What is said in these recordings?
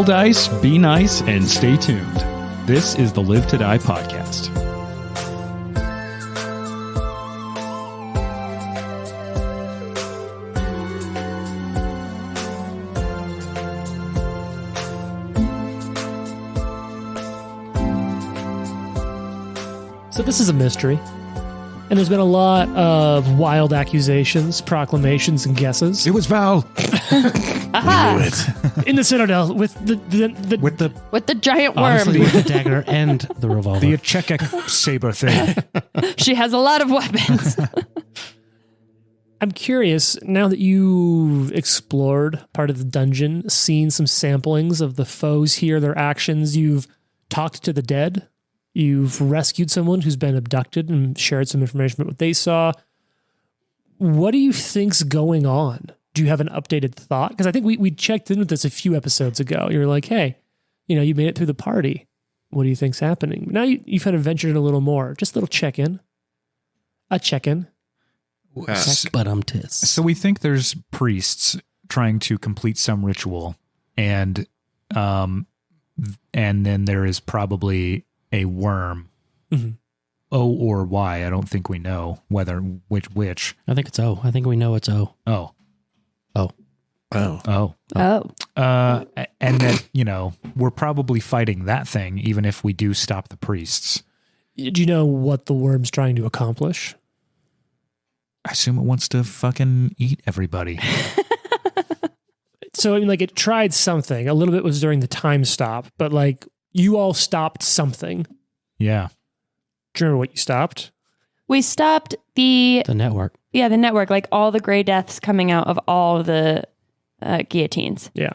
Roll dice, be nice, and stay tuned. This is the Live to Die podcast. So this is a mystery, and there's been a lot of wild accusations, proclamations, and guesses. It was Val. Aha! In the Citadel with the With the giant worm. Honestly, with the dagger and the revolver. The Achekek saber thing. She has a lot of weapons. I'm curious, now that you've explored part of the dungeon, seen some samplings of the foes here, their actions, you've talked to the dead, you've rescued someone who's been abducted and shared some information about what they saw. What do you think's going on? Do you have an updated thought? Because I think we checked in with this a few episodes ago. You were like, hey, you made it through the party. What do you think's happening? Now you've kind of ventured in a little more. Just a little check-in. A check-in. But So we think there's priests trying to complete some ritual, and then there is probably a worm. Mm-hmm. O or Y. I don't think we know whether which. I think it's O. I think we know it's O. Oh. Oh. Oh. Oh. And that, we're probably fighting that thing, even if we do stop the priests. Do you know what the worm's trying to accomplish? I assume it wants to fucking eat everybody. So, it tried something. A little bit was during the time stop, but you all stopped something. Yeah. Do you remember what you stopped? We stopped the network. Yeah, the network, like all the gray deaths coming out of all the guillotines. Yeah.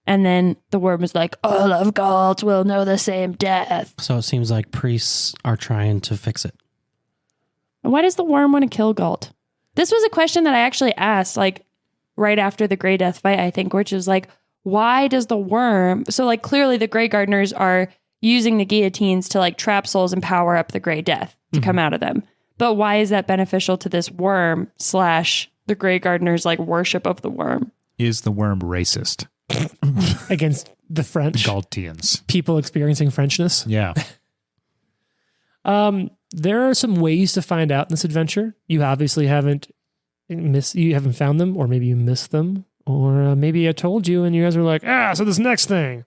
And then the worm was like, all of Galt will know the same death. So it seems like priests are trying to fix it. Why does the worm want to kill Galt? This was a question that I actually asked, right after the gray death fight, I think, which is why does the worm... So, clearly the Grey Gardeners are using the guillotines to, trap souls and power up the gray death to come out of them. But why is that beneficial to this worm / the Grey Gardeners' worship of the worm? Is the worm racist? Against the French? Galtians. People experiencing Frenchness? Yeah. There are some ways to find out in this adventure. You obviously haven't found them, or maybe you missed them, or maybe I told you and you guys were like, so this next thing.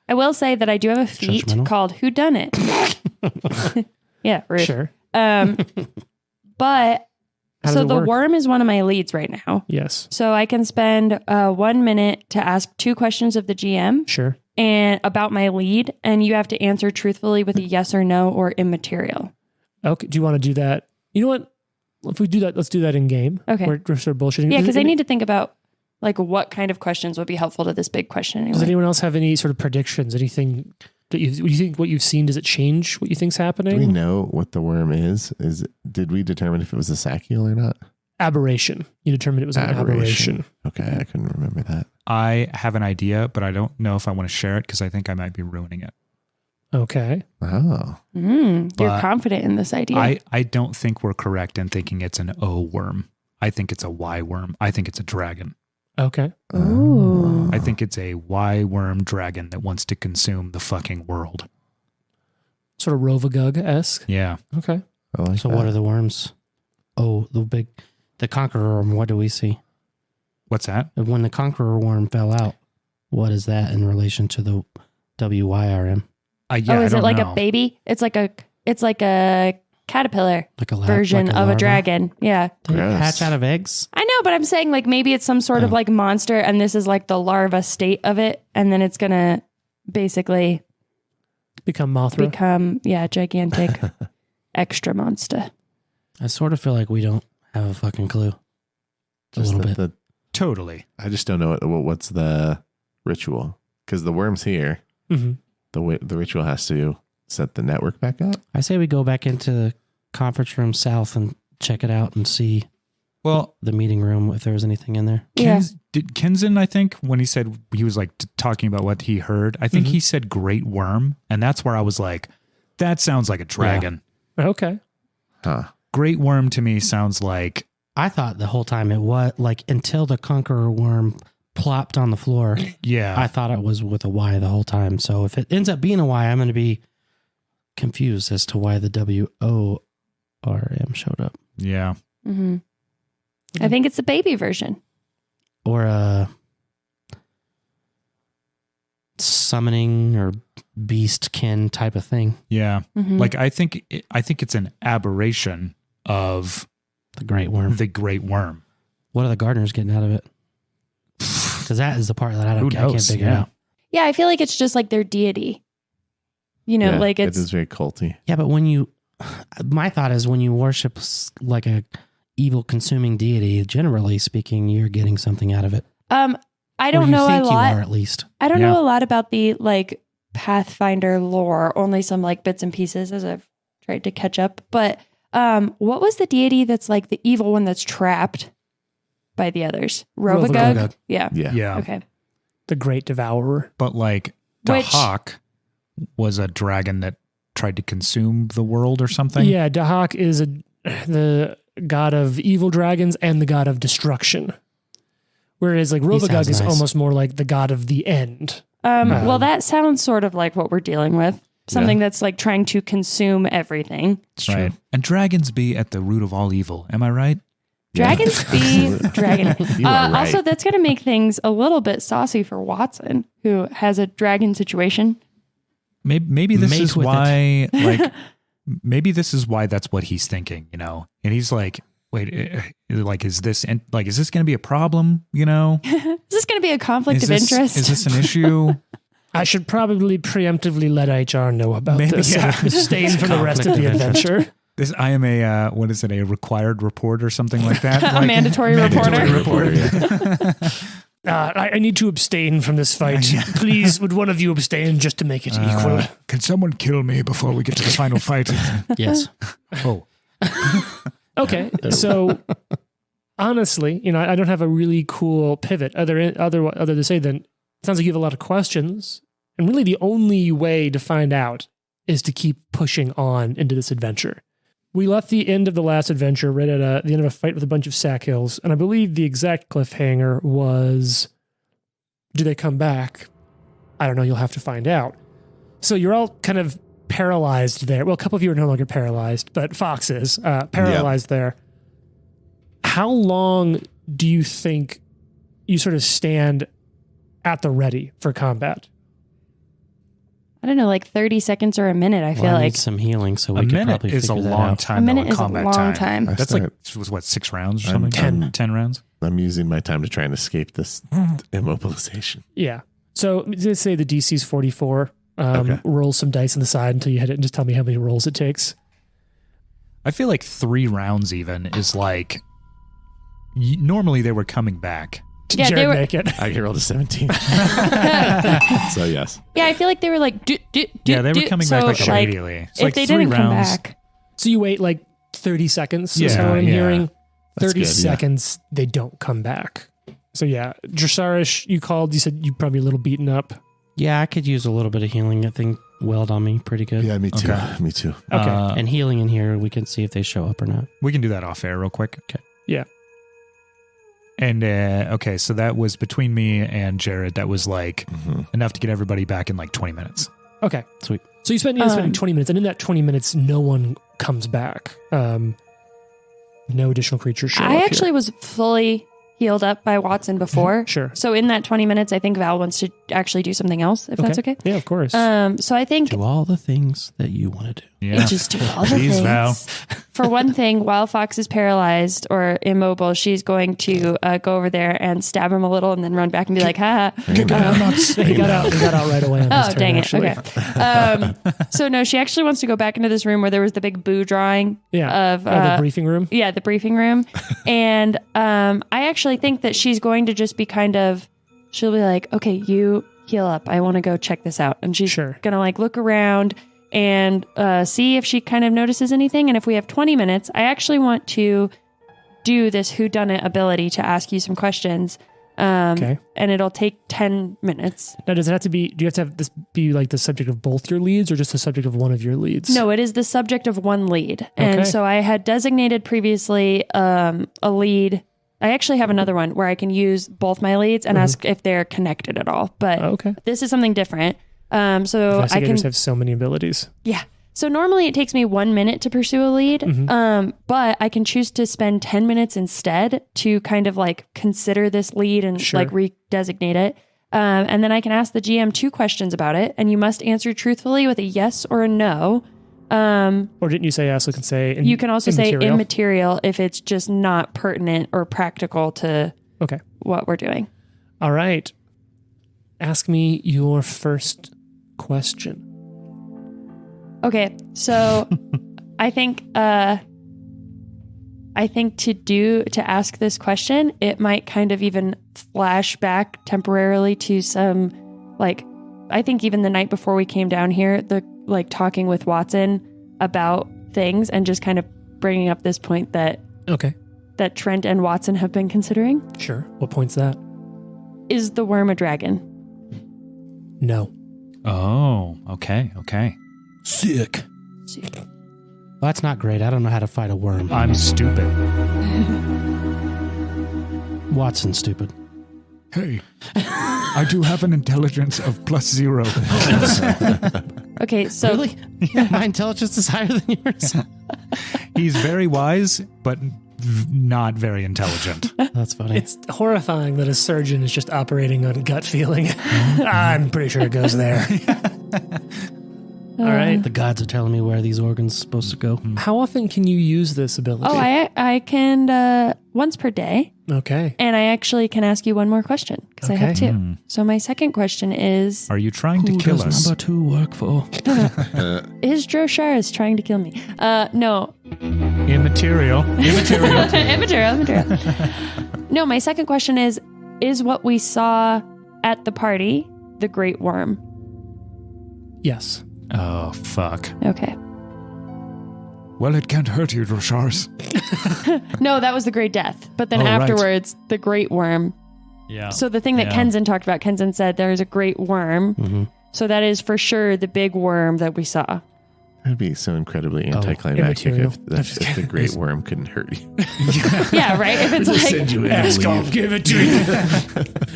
I will say that I do have a feat called Whodunit. Yeah, rude. Sure. But so the worm is one of my leads right now. Yes. So I can spend 1 minute to ask 2 questions of the GM. Sure. And about my lead, and you have to answer truthfully with a yes or no or immaterial. Okay. Do you want to do that? You know what? If we do that, let's do that in game. Okay. We're sort of bullshitting. Yeah, because I need to think about what kind of questions would be helpful to this big question. Anyway. Does anyone else have any sort of predictions? Anything that you think what you've seen, does it change what you think's happening? Do we know what the worm is? Did we determine if it was a saciole or not? Aberration. You determined it was an aberration. Okay, I couldn't remember that. I have an idea, but I don't know if I want to share it because I think I might be ruining it. Okay. Oh. You're confident in this idea. I don't think we're correct in thinking it's an O worm. I think it's a Y worm. I think it's a dragon. Okay. Ooh. I think it's a Y worm dragon that wants to consume the fucking world. Sort of Rovagug-esque. Yeah. Okay. I like So that. what are the worms? Oh, the conqueror worm. What do we see? What's that? When the conqueror worm fell out, what is that in relation to the WYRM? Is it like a baby? It's like a caterpillar Like a version of a larva? dragon. Yeah. They Gross. hatch out of eggs? I know, but I'm saying maybe it's some sort of monster and this is the larva state of it. And then it's going to basically Become Mothra. Gigantic extra monster. I sort of feel like we don't have a fucking clue. Just a little bit. Totally. I just don't know what's the ritual. Because the worm's here. Mm-hmm. The ritual has to set the network back up. I say we go back into the conference room south and check it out and see the meeting room if there was anything in there. Did Kenzen, I think, when he said he was talking about what he heard, I think he said great worm. And that's where I was like, that sounds like a dragon. Yeah. Okay. Huh. Great worm to me sounds like... I thought the whole time it was until the conqueror worm plopped on the floor. Yeah. I thought it was with a Y the whole time. So if it ends up being a Y, I'm going to be confused as to why the WORM showed up. Yeah. Mm-hmm. I think it's the baby version. Or a summoning or beastkin type of thing. Yeah. Mm-hmm. Like I think it's an aberration of The great worm. the great worm. What are the gardeners getting out of it? Because that is the part that I Who can't knows? figure Yeah. out. Yeah, I feel like it's just like their deity. You know, Yeah, like it it's is very culty. Yeah, but when you, my thought is when you worship like a evil consuming deity, generally speaking, you're getting something out of it. I Or don't you know a think lot. You are, at least. I don't Yeah. know a lot about the like Pathfinder lore, only some like bits and pieces as I've tried to catch up. But what was the deity that's like the evil one that's trapped by the others? Robe? Robe. Yeah. Yeah. Yeah. Okay. The Great Devourer. But like Which- Dahak was a dragon that tried to consume the world or something. Yeah, Dahak is the god of evil dragons and the god of destruction. Whereas like Robagug sounds is nice. almost more like the god of the end. Well, that sounds sort of like what we're dealing with. Something that's like trying to consume everything. It's Right. true. And dragons be at the root of all evil. Am I right? Dragons be dragon. You are right. Also, that's going to make things a little bit saucy for Watson, who has a dragon situation. Maybe this Mate is with why like maybe this is why that's what he's thinking, you know. And he's like, wait, like is this going to be a problem, you know? Is this going to be a conflict Is of this, interest? is this an issue? I should probably preemptively let HR know about Maybe, this yeah. and abstain from the rest of the adventure. This I am a what is it, a required report or something like that? A mandatory reporter. I need to abstain from this fight. Please, would one of you abstain just to make it equal? Can someone kill me before we get to the final fight? Yes. Oh. Okay, so honestly, you know, I don't have a really cool pivot other to say than it sounds like you have a lot of questions, and really the only way to find out is to keep pushing on into this adventure. We left the end of the last adventure right at the end of a fight with a bunch of sack hills, and I believe the exact cliffhanger was, do they come back? I don't know, you'll have to find out. So you're all kind of paralyzed there. Well, a couple of you are no longer paralyzed, but Fox is paralyzed there. How long do you think you sort of stand at the ready for combat? I don't know, like 30 seconds or a minute, I feel I like. need some healing, so we A could minute probably is a figure that long out. time. A minute though, is a combat long time. That's like, was what, 6 rounds or something? 10 rounds? I'm using my time to try and escape this immobilization. Yeah. So let's say the DC's 44. Okay. Roll some dice on the side until you hit it and just tell me how many rolls it takes. I feel like 3 rounds even is like, normally they were coming back. Yeah, Jared they were- make it. I rolled a 17. So yes. Yeah, I feel like they were like, Yeah, they were coming back like immediately. It's if like they 3 didn't come rounds. back, So you wait like 30 seconds. Is Yeah, what I'm yeah. hearing. That's 30 good, yeah. seconds, they don't come back. So yeah, Dressarish, you called. You said you're probably a little beaten up. Yeah, I could use a little bit of healing. I think welled on me pretty good. Yeah, me too. Okay. Me too. Okay. And healing in here, we can see if they show up or not. We can do that off air real quick. Okay. Yeah. And okay, so that was between me and Jared. That was like enough to get everybody back in like 20 minutes. Okay. Sweet. So you spend spending 20 minutes, and in that 20 minutes, no one comes back. No additional creatures show up I here. actually was fully healed up by Watson before. Sure. So in that 20 minutes, I think Val wants to actually do something else, if that's okay. Yeah, of course. So I think Do all the things that you want to do. Yeah. just do all the Jeez, things. Val. For one thing, while Fox is paralyzed or immobile, she's going to go over there and stab him a little and then run back and be like, ha. he got out right away on his Oh, turn, dang it. actually. Okay. So no, she actually wants to go back into this room where there was the big boo drawing Yeah. of the briefing room. yeah, the briefing room. And I actually think that she's going to just be she'll be like, okay, you heal up. I want to go check this out. And she's Sure. going to like look around and see if she kind of notices anything. And if we have 20 minutes, I actually want to do this whodunit ability to ask you some questions. Okay. And it'll take 10 minutes. Now, does it have to be, do you have to have this be like the subject of both your leads or just the subject of one of your leads? No, it is the subject of one lead. And Okay. so I had designated previously a lead I actually have another one where I can use both my leads and ask if they're connected at all. But this is something different. So investigators have so many abilities. Yeah. So normally it takes me 1 minute to pursue a lead, but I can choose to spend 10 minutes instead to kind of like consider this lead and like redesignate it. And then I can ask the GM 2 questions about it, and you must answer truthfully with a yes or a no. Or didn't you say also can say you can also say immaterial if it's just not pertinent or practical to what we're doing. All right. Ask me your first question. Okay, so I think to ask this question, it might kind of even flash back temporarily to some, like, I think even the night before we came down here, the like talking with Watson about things and just kind of bringing up this point that that Trent and Watson have been considering. Sure. What point's that? Is the worm a dragon? No. Oh, okay. Sick. Well, that's not great. I don't know how to fight a worm. I'm stupid. Watson's stupid. Hey, I do have an intelligence of +0. Okay, so... Really? My intelligence is higher than yours? He's very wise, but not very intelligent. That's funny. It's horrifying that a surgeon is just operating on gut feeling. I'm pretty sure it goes there. All right. The gods are telling me where these organs are supposed to go. How often can you use this ability? Oh, I can once per day. Okay. And I actually can ask you one more question because I have 2. So my second question is... Are you trying to kill does us? number 2 work for? Is Drosharis trying to kill me? No. Immaterial. Immaterial. No, my second question is what we saw at the party the Great Worm? Yes. Oh, fuck. Okay. Well, it can't hurt you, Droshars. No, that was the Great Death. But then afterwards, the Great Worm. Yeah. So the thing that Kenzen talked about, Kenzen said there is a Great Worm. Mm-hmm. So that is for sure the big worm that we saw. That'd be so incredibly anticlimactic if the Great Worm couldn't hurt you. Yeah, right? If it's like... Ask, I'll give it to you.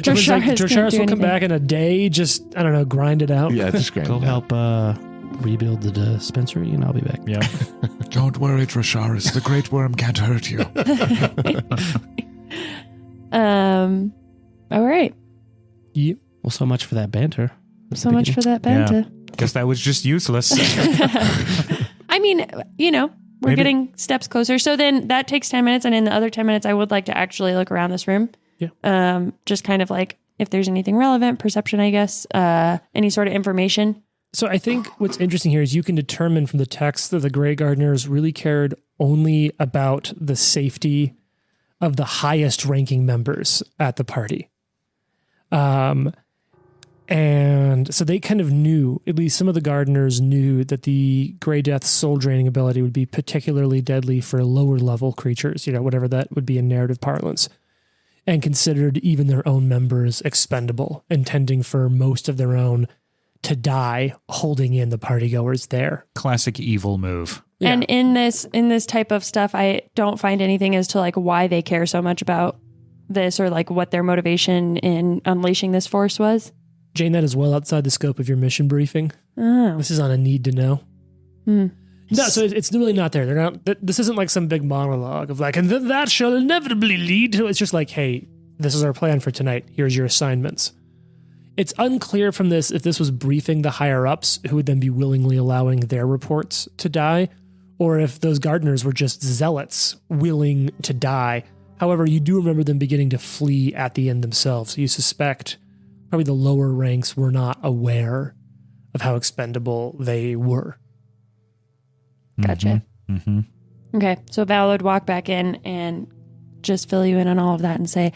Drosharis will come back in a day, just, I don't know, grind it out. Yeah, just grind Go it out. help rebuild the dispensary, and I'll be back. Yeah. Don't worry, Drosharis. The Great Worm can't hurt you. All right. Yep. Well, so much for that banter. So much for that banter. Yeah. Guess that was just useless. I mean, we're getting steps closer. So then that takes 10 minutes. And in the other 10 minutes, I would like to actually look around this room. Yeah. Just kind of like if there's anything relevant, perception, I guess, any sort of information. So I think what's interesting here is you can determine from the text that the Grey Gardeners really cared only about the safety of the highest ranking members at the party. And so they kind of knew, at least some of the gardeners knew, that the Grey Death's soul draining ability would be particularly deadly for lower level creatures, whatever that would be in narrative parlance, and considered even their own members expendable, intending for most of their own to die holding in the partygoers there. Classic evil move. Yeah. And in this type of stuff, I don't find anything as to like why they care so much about this or like what their motivation in unleashing this force was. Jane, that is well outside the scope of your mission briefing. Oh. This is on a need to know. No, so it's really not there. They're not. This isn't like some big monologue of like, and that shall inevitably lead to. It's just like, hey, this is our plan for tonight. Here's your assignments. It's unclear from this if this was briefing the higher ups who would then be willingly allowing their reports to die, or if those gardeners were just zealots willing to die. However, you do remember them beginning to flee at the end themselves. So you suspect probably the lower ranks were not aware of how expendable they were. Gotcha. Mm-hmm. Okay, so Val would walk back in and just fill you in on all of that and say,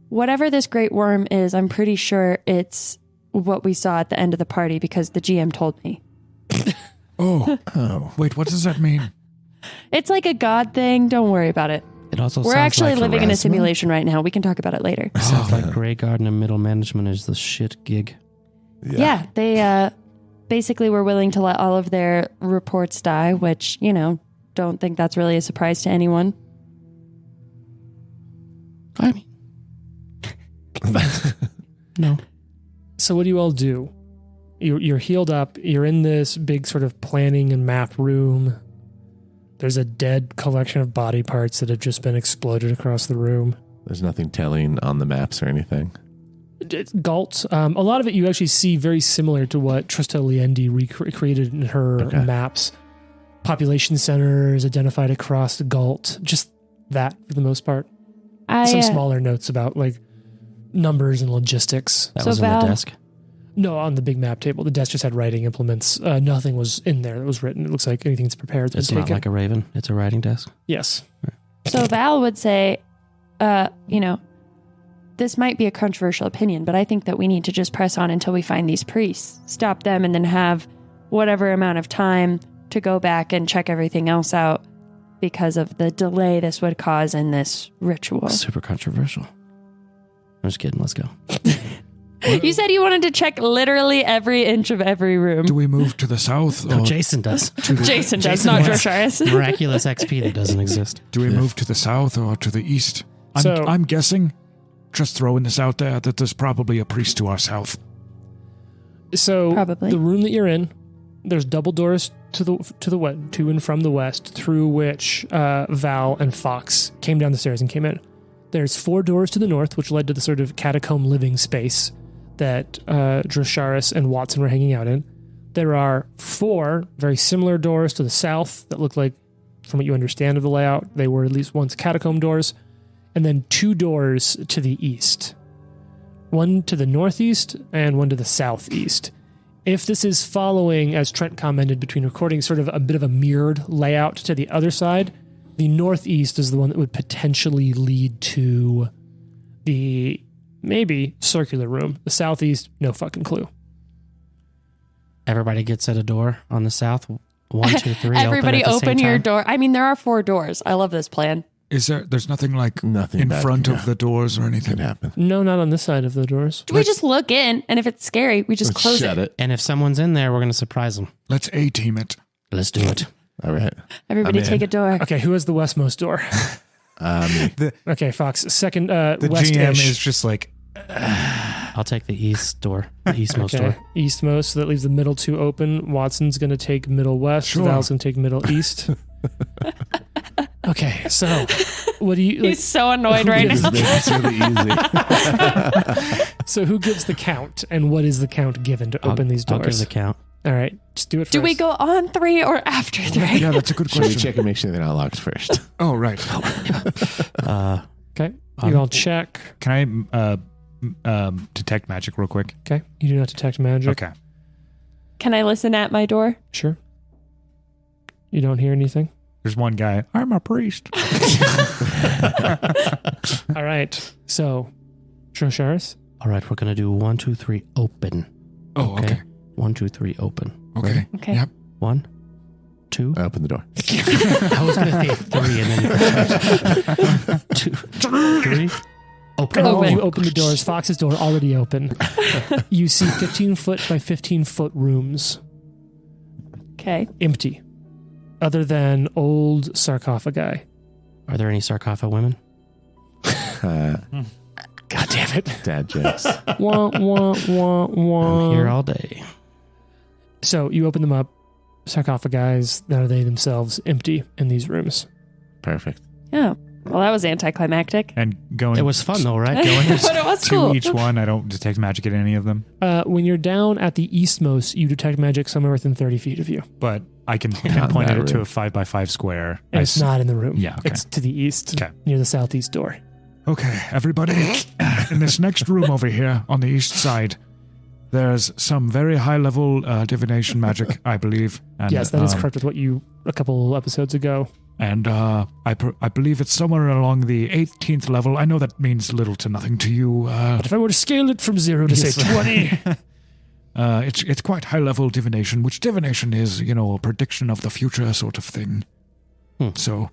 whatever this Great Worm is, I'm pretty sure it's what we saw at the end of the party because the GM told me. Oh. Wait, what does that mean? It's like a god thing. Don't worry about it. It also We're sounds actually like living in a simulation right now. We can talk about it later. It sounds like Grey Garden and middle management is the shit gig. Yeah, they basically were willing to let all of their reports die, which, don't think that's really a surprise to anyone. I mean, no. So what do you all do? You're healed up. You're in this big sort of planning and map room. There's a dead collection of body parts that have just been exploded across the room. There's nothing telling on the maps or anything. Galt. A lot of it you actually see very similar to what Trista Liendi recreated in her maps. Population centers identified across Galt. Just that for the most part. Some smaller notes about like numbers and logistics. That was on the desk? No, on the big map table. The desk just had writing implements. Nothing was in there that was written. It looks like anything that's prepared has been taken. It's not like a Raven. It's a writing desk. Yes. So Val would say, this might be a controversial opinion, but I think that we need to just press on until we find these priests, stop them, and then have whatever amount of time to go back and check everything else out because of the delay this would cause in this ritual. Super controversial. I'm just kidding. Let's go. You said you wanted to check literally every inch of every room. Do we move to the south? No, Jason does. Jason does, not Drosharis. Miraculous XP that doesn't exist. Do we move to the south or to the east? I'm guessing, just throwing this out there, that there's probably a priest to our south. So Probably. The room that you're in, there's double doors to and from the west, through which Val and Fox came down the stairs and came in. There's 4 doors to the north, which led to the sort of catacomb living space that Drosharis and Watson were hanging out in. There are 4 very similar doors to the south that look like, from what you understand of the layout, they were at least once catacomb doors. And then 2 doors to the east. One to the northeast and one to the southeast. If this is following, as Trent commented between recordings, sort of a bit of a mirrored layout to the other side, the northeast is the one that would potentially lead to the maybe circular room. The southeast, no fucking clue. Everybody gets at a door on the south. 1, 2, 3. Everybody open your time. door. I mean, there are 4 doors. I love this plan. There's nothing like Nothing in bad front can of the doors or anything? Could happen. No, not on this side of the doors. Do we just look in, and if it's scary, we just Let's close shut it. And if someone's in there, we're going to surprise them. Let's A-team it. Let's do it. All right. Everybody I'm take in. a door. Okay, who has the westmost door? Okay, Fox. Second, The west-ish. GM is just like, I'll take the east door, the eastmost door. Eastmost, so that leaves the middle 2 open. Watson's going to take middle west. Sure. Val's going to take middle east. Okay, so what do you... He's so annoyed right now. It's really easy. So who gives the count, and what is the count given to open these doors? I'll give the count. All right, just do it first. Do we go on 3 or after 3? yeah, that's a good Should we question. check and make sure they're not locked first? Oh, right. Okay, you all check. Can I detect magic real quick? Okay, you do not detect magic. Okay. Can I listen at my door? Sure. You don't hear anything? There's one guy. I'm a priest. All right, so, Drosharis? All right, we're going to do 1, 2, 3, open. Oh, okay. 1, 2, 3, open. Okay. Ready? Okay. Yep. 1, 2. I open the door. I was going to say 3 and then 2, 3. Open. Oh, you open the doors. Fox's door already open. You see 15-foot by 15-foot rooms. Okay. Empty. Other than old sarcophagi. Are there any sarcophagus women? God damn it. Dad jokes. Wah, wah, wah, wah. I'm here all day. So you open them up. Sarcophagi, that are they themselves empty in these rooms. Perfect. Yeah. Well, that was anticlimactic. And going It was fun though, right? But it was to cool. each one, I don't detect magic at any of them, When you're down at the eastmost, you detect magic somewhere within 30 feet of you. but I can Not pinpoint in it that to room. a 5x5 square. And it's not in the room. Yeah, okay. It's to the east, Okay. near the southeast door. Okay, everybody, in this next room over here on the east side, there's some very high-level divination magic, I believe. And, Yes, that is correct with what you, a couple episodes ago. And I believe it's somewhere along the 18th level. I know that means little to nothing to you. But if I were to scale it from 0 to, say, 20... It's quite high-level divination, which divination is, a prediction of the future sort of thing. So,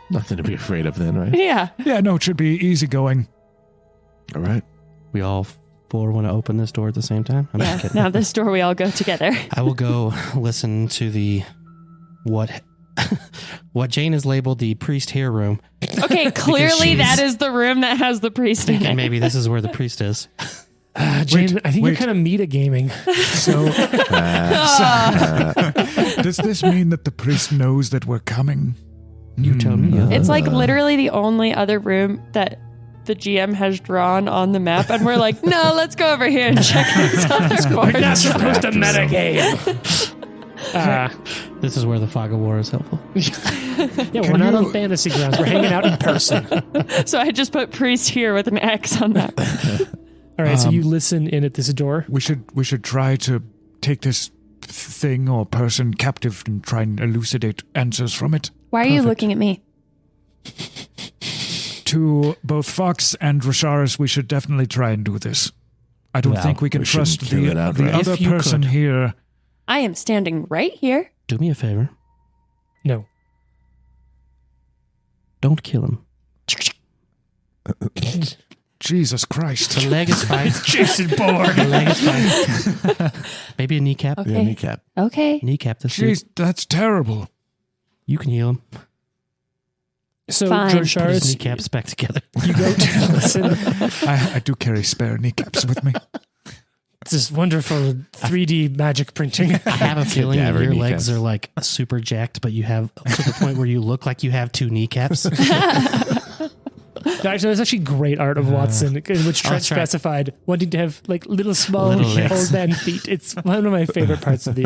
Nothing to be afraid of then, right? Yeah. yeah, no, it should be easygoing. All right. We all 4 want to open this door at the same time? I'm just Yeah. kidding. Now this door we all go together. I will go listen to the what what Jane has labeled the priest here room. Okay, clearly that is the room that has the priest in And it. maybe this is where the priest is. Jane, I think you're kind of meta-gaming. So, does this mean that the priest knows that we're coming? You tell me. It's like literally the only other room that the GM has drawn on the map, and we're like, no, let's go over here and check this other We're not corner. supposed to metagame. This is where the fog of war is helpful. Yeah, we're not on fantasy grounds. We're hanging out in person. So I just put priest here with an X on that. All right, so you listen in at this door. We should try to take this thing or person captive and try and elucidate answers from it. Why are you looking at me? To both Fox and Rasharis, we should definitely try and do this. I don't think we can we shouldn't trust kill it the outright. other If you person could. here. I am standing right here. Do me a favor. No. Don't kill him. Jesus Christ. The leg is fine. Jason Bourne. The leg is fine. Maybe a kneecap. Okay. Yeah, kneecap. Okay. Kneecap this dude. Jeez, that's terrible. You can heal him. So, Fine. Put his George kneecaps back together. you go to listen. I do carry spare kneecaps with me. It's this wonderful 3D magic printing. I have a feeling that Cadaver your kneecaps. legs are like super jacked, but you have to the point where you look like you have two kneecaps. Actually, there's actually great art of Watson, in which Trent that's right. specified wanting to have like little small Little legs. old man feet. It's one of my favorite parts of the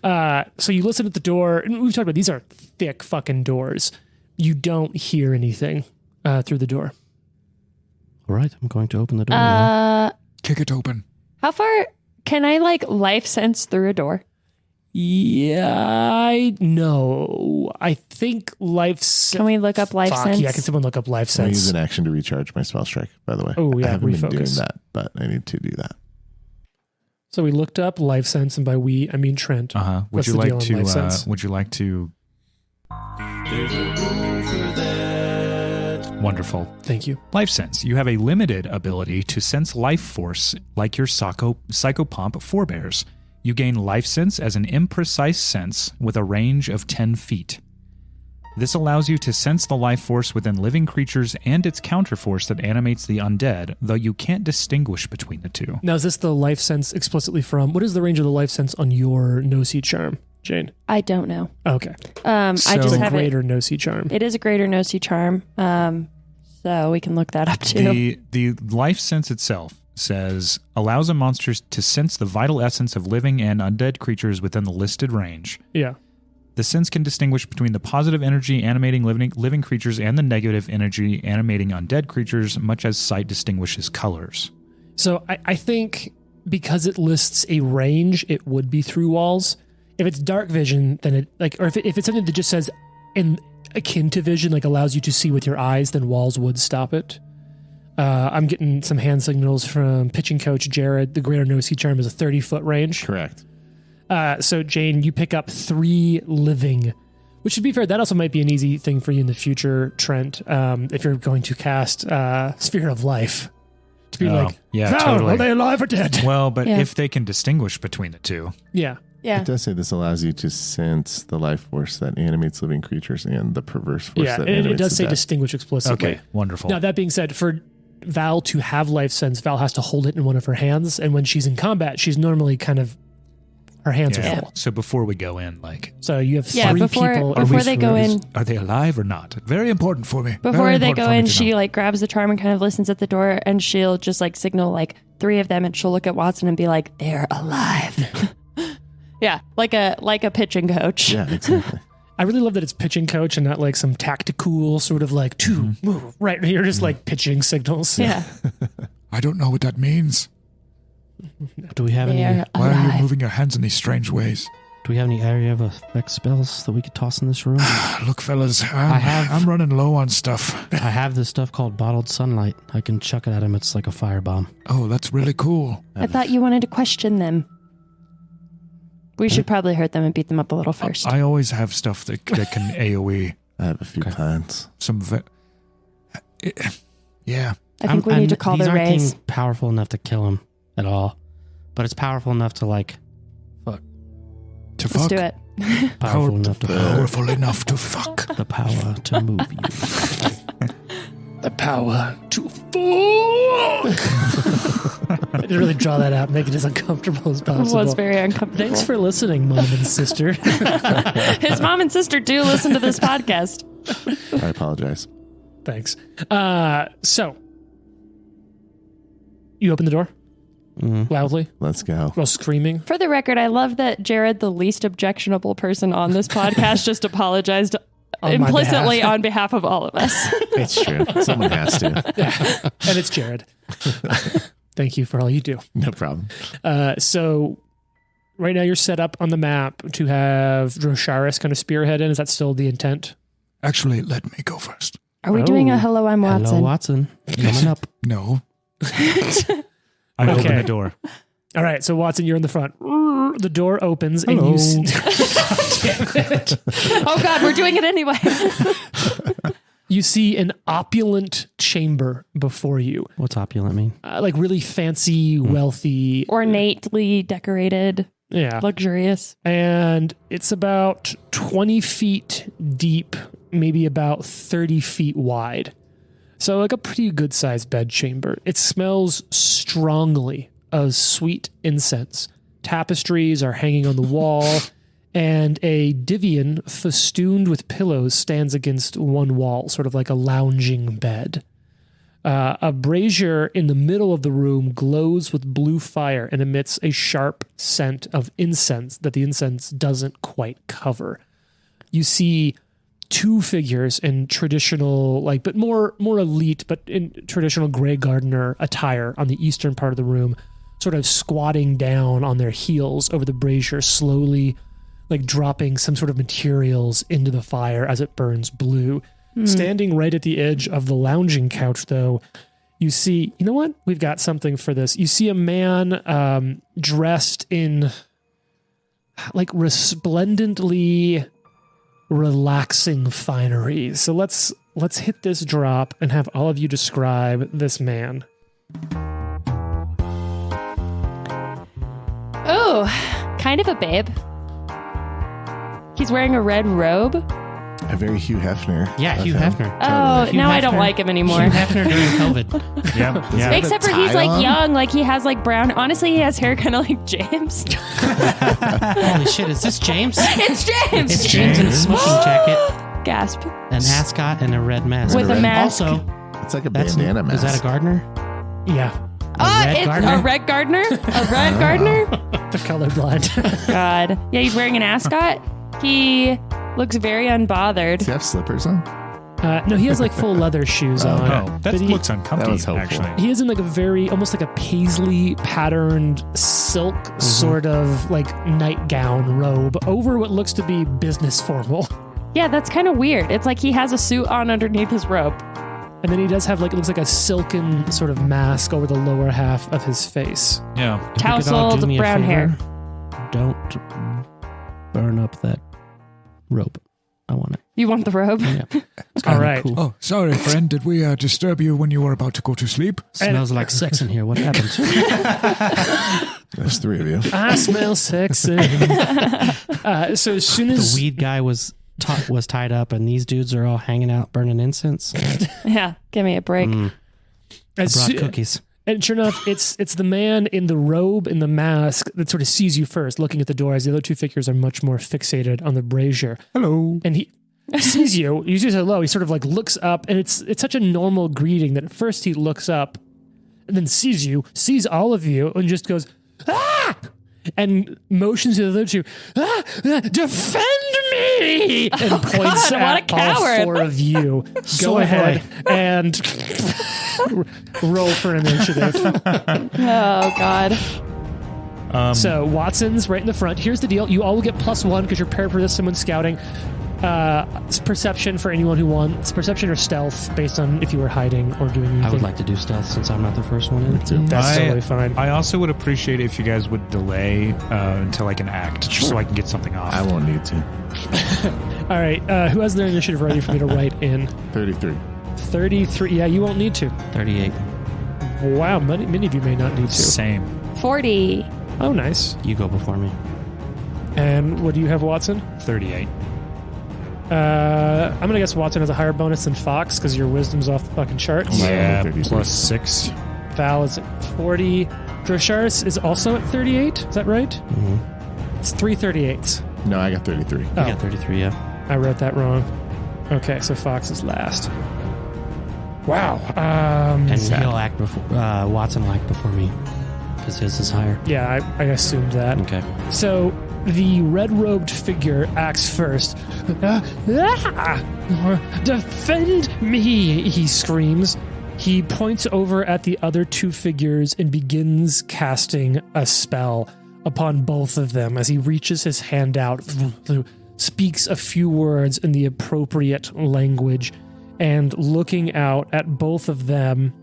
art. So you listen at the door, and we've talked about these are thick fucking doors. You don't hear anything through the door. All right, I'm going to open the door now. Kick it open. How far can I like life sense through a door? Yeah, I know. I think life sense. Can we look up life sense? Yeah, can someone look up life I use sense? an action to recharge my spell strike, by the way. Oh, yeah, I haven't been doing refocus. that, but I need to do that. So we looked up life sense, and by we, I mean Trent. Would What's you the like deal on life to? sense? Would you like to? Wonderful. Thank you. Life sense. You have a limited ability to sense life force like your psychopomp forebears. You gain life sense as an imprecise sense with a range of 10 feet. This allows you to sense the life force within living creatures and its counterforce that animates the undead, though you can't distinguish between the two. Now, is this the life sense explicitly from? What is the range of the life sense on your no-see charm, Jane? I don't know. Okay. I So- just The have it. greater no-see charm. It is a greater no-see charm. So we can look that up too. The life sense itself says allows a monster to sense the vital essence of living and undead creatures within the listed range. Yeah. The sense can distinguish between the positive energy animating living creatures and the negative energy animating undead creatures, much as sight distinguishes colors. So I think because it lists a range, it would be through walls. If it's dark vision, then it like, or if it's something that just says in akin to vision, like allows you to see with your eyes, then walls would stop it. I'm getting some hand signals from pitching coach Jared. The greater no-see charm is a 30-foot range. Correct. So Jane, you pick up 3 living, which to be fair, that also might be an easy thing for you in the future, Trent, if you're going to cast Sphere of Life. To be like, yeah, "Now, totally. are they alive or dead? Well, but Yeah. if they can distinguish between the two. Yeah. Yeah. It does say this allows you to sense the life force that animates living creatures and the perverse force Yeah, that it animates does the say dead. distinguish explicitly. Okay, wonderful. Now, that being said, for Val to have life sense, Val has to hold it in one of her hands. And when she's in combat, she's normally kind of, her hands are Yeah. full. So before we go in, like, So you have Yeah, 3 before- people. before they go in- are they alive or not? Very important for me. Before Very they important go for me in, to she know. like grabs the charm and kind of listens at the door, and she'll just like signal like 3 of them, and she'll look at Watson and be like, "They're alive." Yeah, like a pitching coach. Yeah, exactly. I really love that it's pitching coach and not like some tactical sort of like to move. Right. You're just like pitching signals. Yeah, I don't know what that means. Do we have they any? are Why are you alive. moving your hands in these strange ways? Do we have any area of effect spells that we could toss in this room? Look, fellas, have- I'm running low on stuff. I have this stuff called bottled sunlight. I can chuck it at him. It's like a firebomb. Oh, that's really cool. I thought you wanted to question them. We should probably hurt them and beat them up a little first. I always have stuff that can AoE. I have a few plans. Yeah. I think we need to call these the aren't rays. things powerful enough to kill him at all, but it's powerful enough to like. To Let's fuck. do it. Powerful enough to fuck. the power to move you. The power to fuck. I didn't really draw that out, make it as uncomfortable as It possible. was very uncomfortable. Thanks for listening, Mom and Sister. His mom and sister do listen to this podcast. I apologize. Thanks. So, you open the door loudly Let's go. while screaming. For the record, I love that Jared, the least objectionable person on this podcast, just apologized On my implicitly behalf. on behalf of all of us. It's true. Someone has to. And it's Jared. Thank you for all you do. No problem. So, right now you're set up on the map to have Drosharis kind of spearhead in. Is that still the intent? Actually, let me go first. Are we doing a hello, I'm Watson? Hello, Watson. Coming up. No. I open the door. All right, so Watson, you're in the front. The door opens and Hello. you see... Damn it. Oh, God, we're doing it anyway. You see an opulent chamber before you. What's opulent mean? Like really fancy, wealthy. Ornately decorated, Yeah. luxurious. And it's about 20 feet deep, maybe about 30 feet wide. So like a pretty good sized bed chamber. It smells strongly of sweet incense. Tapestries are hanging on the wall, and a divan festooned with pillows stands against one wall, sort of like a lounging bed. A brazier in the middle of the room glows with blue fire and emits a sharp scent of incense that the incense doesn't quite cover. You see two figures in traditional, but more elite, but in traditional Grey Gardener attire on the eastern part of the room, sort of squatting down on their heels over the brazier, slowly dropping some sort of materials into the fire as it burns blue. Standing right at the edge of the lounging couch, though, you see, you know what? We've got something for this. You see a man dressed in resplendently relaxing finery. So let's hit this drop and have all of you describe this man. Oh, kind of a babe. He's wearing a red robe. A very Hugh Hefner. Yeah, Hugh of him. Hefner. Oh, Hugh now I don't Hefner. like him anymore. Hugh Hefner during COVID. Yeah. Except for he's tie on? young, he has brown. Honestly, he has hair kind of like James. Holy shit, is this James? It's James. It's James in a smoking jacket, Gasp. an ascot, and a red mask. With a mask. Also, It's like a that's bandana mask. is that a gardener? Yeah, red It's gardener? a red gardener. A red gardener. the colorblind. God. Yeah, he's wearing an ascot. He looks very unbothered. Does he have slippers on? No, he has full leather shoes on. Oh, that But he- looks uncomfortable, That was helpful. actually. He is in a very, almost like a paisley patterned silk sort of nightgown robe over what looks to be business formal. Yeah, that's kind of weird. It's like he has a suit on underneath his robe. And then he does have it looks like a silken sort of mask over the lower half of his face. Yeah. If you could all Tousled do me a brown hair. favor, don't burn up that rope. I want it. You want the robe? Yeah. It's All kinda right. Cool. Oh, sorry, friend. Did we disturb you when you were about to go to sleep? Smells like sex in here. What happened? There's three of you. I smell sexy. So as soon The as weed guy was tied up, and these dudes are all hanging out burning incense. Yeah, give me a break. I as brought soo- cookies. and sure enough, it's the man in the robe and the mask that sort of sees you first, looking at the door, as the other two figures are much more fixated on the brazier. Hello. And he sees you. He says hello. He sort of looks up, and it's such a normal greeting that at first he looks up, and then sees you, sees all of you, and just goes ah, and motions to the other two, defend me, and points God, what a at all coward. four of you. Go Soy ahead and roll for initiative. Oh, God. So Watson's right in the front. Here's the deal. You all will get +1 because you're paired with someone scouting. It's perception for anyone who wants. Perception or stealth based on if you were hiding or doing anything. I would like to do stealth since I'm not the first one in. That's totally fine. I also would appreciate if you guys would delay until I can act, just so I can get something off. I won't need to. All right. Who has their initiative ready for me to write in? 33. 33. Yeah, you won't need to. 38. Wow, many of you may not need to. Same. 40. Oh, nice. You go before me. And what do you have, Watson? 38. I'm going to guess Watson has a higher bonus than Fox because your wisdom's off the fucking charts. Yeah, 33. plus 6. Val is at 40. Drosharis is also at 38. Is that right? Mm-hmm. It's 338s. No, I got 33. Oh. I got 33, yeah. I wrote that wrong. Okay, so Fox is last. Wow. And he'll act before, Watson will act before me because his is higher. Yeah, I assumed that. Okay. So the red-robed figure acts first. Defend me, he screams. He points over at the other two figures and begins casting a spell upon both of them as he reaches his hand out, speaks a few words in the appropriate language, and looking out at both of them,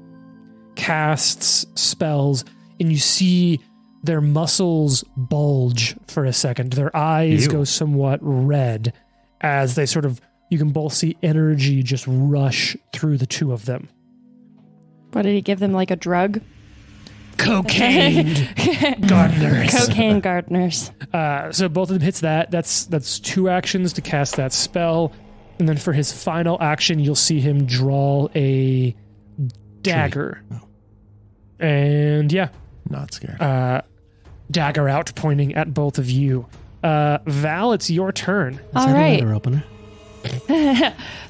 casts spells, and you see their muscles bulge for a second. Their eyes go somewhat red as they sort of, you can both see energy just rush through the two of them. What did he give them, like a drug? Cocaine gardeners. Cocaine gardeners. So both of them hits that. That's 2 actions to cast that spell. And then for his final action, you'll see him draw a dagger. And yeah. Not scared. Dagger out, pointing at both of you. Val, it's your turn. All Is that a right. letter opener?